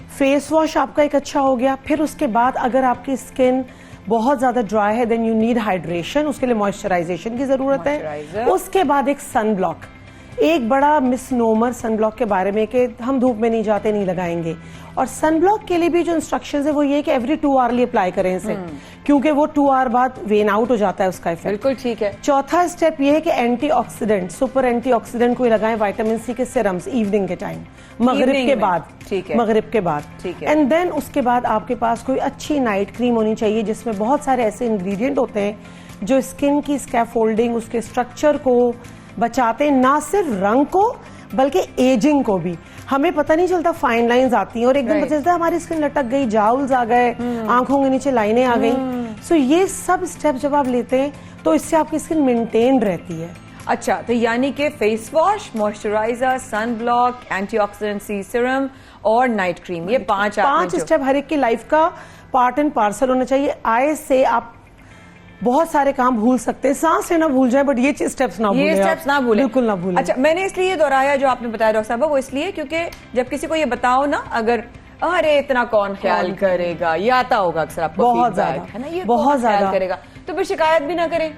फेस वॉश आपका एक अच्छा हो गया। फिर उसके बाद अगर आपकी स्किन बहुत ज्यादा ड्राई है, देन यू नीड हाइड्रेशन, उसके लिए मॉइस्चराइजेशन की जरूरत है। उसके बाद एक सन ब्लॉक। एक बड़ा मिसनोमर सन ब्लॉक के बारे में कि हम धूप में नहीं जाते, नहीं लगाएंगे। और सन ब्लॉक के लिए भी जो इंस्ट्रक्शंस है वो ये कि एवरी 2 आवर अप्लाई करें इसे, क्योंकि वो 2 आवर बाद वेन आउट हो जाता है उसका इफेक्ट। बिल्कुल ठीक है। चौथा स्टेप ये है कि एंटीऑक्सीडेंट, सुपर एंटीऑक्सीडेंट कोई लगाएं, विटामिन सी के सिरम्स इवनिंग के टाइम, मगरिब के बाद। ठीक है, मगरिब के बाद। ठीक है। एंड देन उसके बाद आपके पास कोई अच्छी नाइट क्रीम होनी चाहिए जिसमें बहुत सारे ऐसे इंग्रेडिएंट होते हैं जो स्किन की स्कैफोल्डिंग, उसके स्ट्रक्चर को बचाते हैं, ना सिर्फ रंग को बल्कि एजिंग को भी। हमें पता नहीं चलता, फाइन लाइंस आती हैं और एकदम पता चलता है हमारी स्किन लटक गई, जाउल्स आ गए, आंखों के नीचे लाइनें आ गई। सो ये सब स्टेप जब आप लेते हैं तो इससे आपकी स्किन मेंटेन रहती है। अच्छा, तो यानी कि face wash, moisturiser, sun block, antioxidant C serum और नाइट क्रीम, ये 5 स्टेप हर एक की लाइफ का पार्ट एंड पार्सल होना चाहिए। आय से आप बहुत सारे काम भूल सकते हैं, सांस से ना भूल जाए, बट ये स्टेप्स ना भूलें, ये स्टेप्स ना भूलें, बिल्कुल ना भूलें। अच्छा, मैंने इसलिए दोहराया जो आपने बताया डॉक्टर साहब, वो इसलिए क्योंकि जब किसी को ये बताओ ना, अगर अरे इतना कौन ख्याल करेगा, ये आता होगा अक्सर आपको, बहुत ज्यादा है ना, ये बहुत ज्यादा करेगा, तो फिर शिकायत भी ना करें।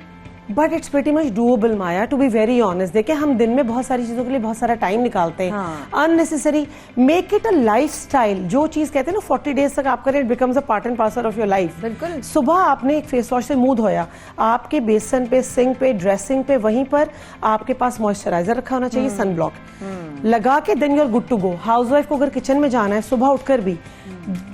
But it's pretty much doable Maya, to be very honest. देखिए, हम दिन में बहुत सारी चीजों के लिए बहुत सारा टाइम निकालते हैं, unnecessary. Make it a lifestyle. जो चीज कहते हैं ना 40 डेज तक आप करें, it becomes a part and parcel of your life. बिल्कुल। सुबह आपने एक फेस वॉश से मुंह धोया, आपके बेसन पे, सिंक पे, ड्रेसिंग पे, वहीं पर आपके पास मॉइस्चराइजर रखा होना चाहिए, सन ब्लॉक लगा के, then you are good to go. Housewife को अगर किचन में जाना है सुबह उठकर भी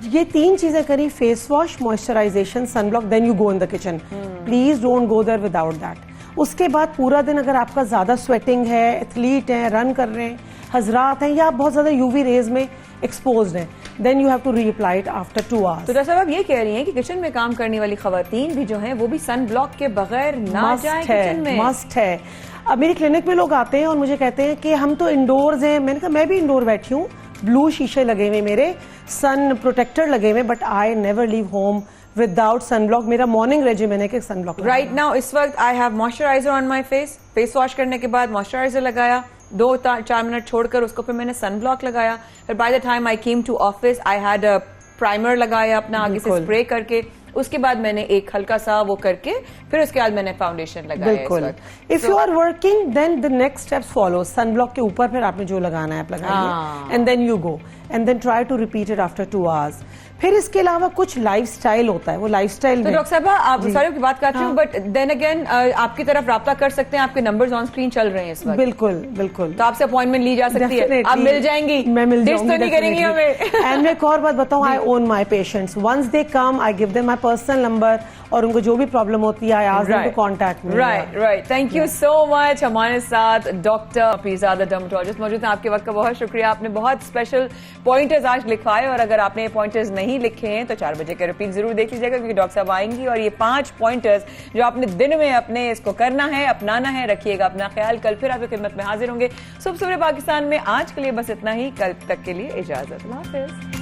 ये 3 चीजें करी, face wash, moisturisation, sun block, then you go in the kitchen. Please don't go there without that. उसके बाद पूरा दिन अगर आपका ज्यादा स्वेटिंग है, एथलीट है, रन कर रहे हैं, हजरात हैं, या आप बहुत ज्यादा यूवी रेज में एक्सपोज्ड हैं, then you have to reapply it after 2 hours. तो डॉक्टर साहब, आप ये कह रही हैं कि किचन में काम करने वाली खवातीन भी जो हैं वो भी सन ब्लॉक के बगैर ना जाएं किचन में? मस्ट है। अब मेरी क्लिनिक में लोग आते हैं और मुझे कहते हैं कि हम तो इंडोर्स हैं। मैंने कहा मैं भी इंडोर बैठी हूँ, ब्लू शीशे लगे हुए, मेरे सन प्रोटेक्टर लगे हुए, but I never leave home without sunblock. मेरा मॉर्निंग रेजिमेन है कि सनब्लॉक। राइट नाउ इस वक्त I have moisturiser on my face. Face wash करने के बाद मॉइस्चराइजर लगाया, 2-4 मिनट छोड़कर उसको फिर मैंने सनब्लॉक लगाया। फिर by the time I came to office I had a primer लगाया अपना आगे से स्प्रे करके। उसके बाद मैंने एक हल्का सा वो करके फिर उसके बाद मैंने फाउंडेशन लगाया। बिल्कुल। If you are working then the next steps follow. Sunblock के ऊपर फिर आपने जो लगाना है आप लगाइए, and then you go and then try to repeat it after 2 hours. फिर इसके अलावा कुछ लाइफस्टाइल होता है, वो लाइफस्टाइल तो डॉक्टर साहब आप सॉरी की बात करती हूँ, बट देन अगेन आपकी तरफ राब्ता कर सकते हैं, आपके नंबर्स ऑन स्क्रीन चल रहे हैं इस वक्त। बिल्कुल बिल्कुल। तो आपसे अपॉइंटमेंट ली जा सकती है, आप मिल जाएंगी, मैं मिल जाऊंगी, तो नहीं करेंगी हमें। एंड मैं एक और बात बताऊं, I own my patients. Once they come I give them my personal number, और उनको जो भी प्रॉब्लम होती है I ask them to contact me. Right. Thank you so much. हमारे साथ डॉक्टर पीरजादा डर्मेटोलॉजिस्ट मौजूद हैं। आपके वक्त का बहुत शुक्रिया, आपने बहुत स्पेशल पॉइंटर्स आज लिखवाए, और अगर आपने ये पॉइंटर्स नहीं नहीं लिखे हैं तो 4 बजे का रिपीट जरूर देख लीजिएगा, क्योंकि डॉक्टर साहब आएंगी और ये 5 पॉइंटर्स जो आपने दिन में अपने इसको करना है, अपनाना है। रखिएगा अपना ख्याल, कल फिर आपकी खिदमत में हाजिर होंगे सुबह सवेरे पाकिस्तान में। आज के लिए बस इतना ही, कल तक के लिए इजाजत, अल्लाह हाफिज।